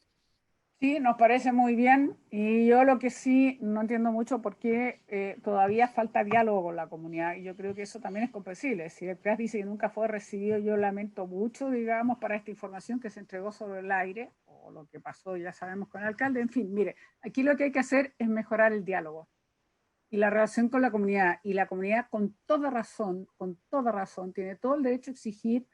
Sí, nos parece muy bien, y yo lo que sí no entiendo mucho por qué todavía falta diálogo con la comunidad, y yo creo que eso también es comprensible. Si el CRAS dice que nunca fue recibido, yo lamento mucho, digamos, para esta información que se entregó sobre el aire, o lo que pasó ya sabemos con el alcalde. En fin, mire, aquí lo que hay que hacer es mejorar el diálogo y la relación con la comunidad, y la comunidad con toda razón, tiene todo el derecho a exigir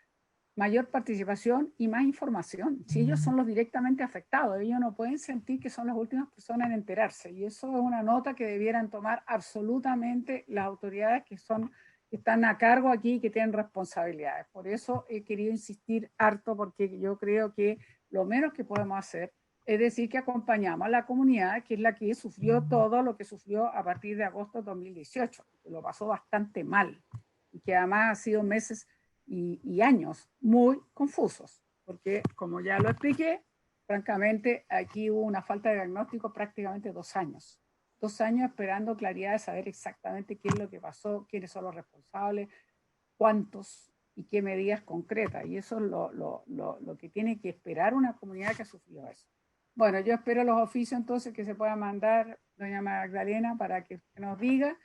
mayor participación y más información. Si ellos son los directamente afectados, ellos no pueden sentir que son las últimas personas en enterarse, y eso es una nota que debieran tomar absolutamente las autoridades que están a cargo aquí y que tienen responsabilidades. Por eso he querido insistir harto, porque yo creo que lo menos que podemos hacer es decir que acompañamos a la comunidad, que es la que sufrió todo lo que sufrió a partir de agosto de 2018, que lo pasó bastante mal, y que además ha sido meses y años muy confusos, porque como ya lo expliqué, francamente aquí hubo una falta de diagnóstico prácticamente 2 años. 2 años esperando claridad de saber exactamente qué es lo que pasó, quiénes son los responsables, cuántos y qué medidas concretas. Y eso es lo que tiene que esperar una comunidad que ha sufrido eso. Bueno, yo espero los oficios entonces que se pueda mandar doña Magdalena para que nos diga.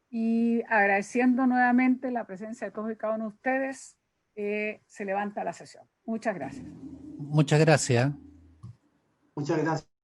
Y agradeciendo nuevamente la presencia de todos y cada uno de ustedes, se levanta la sesión. Muchas gracias. Muchas gracias. Muchas gracias.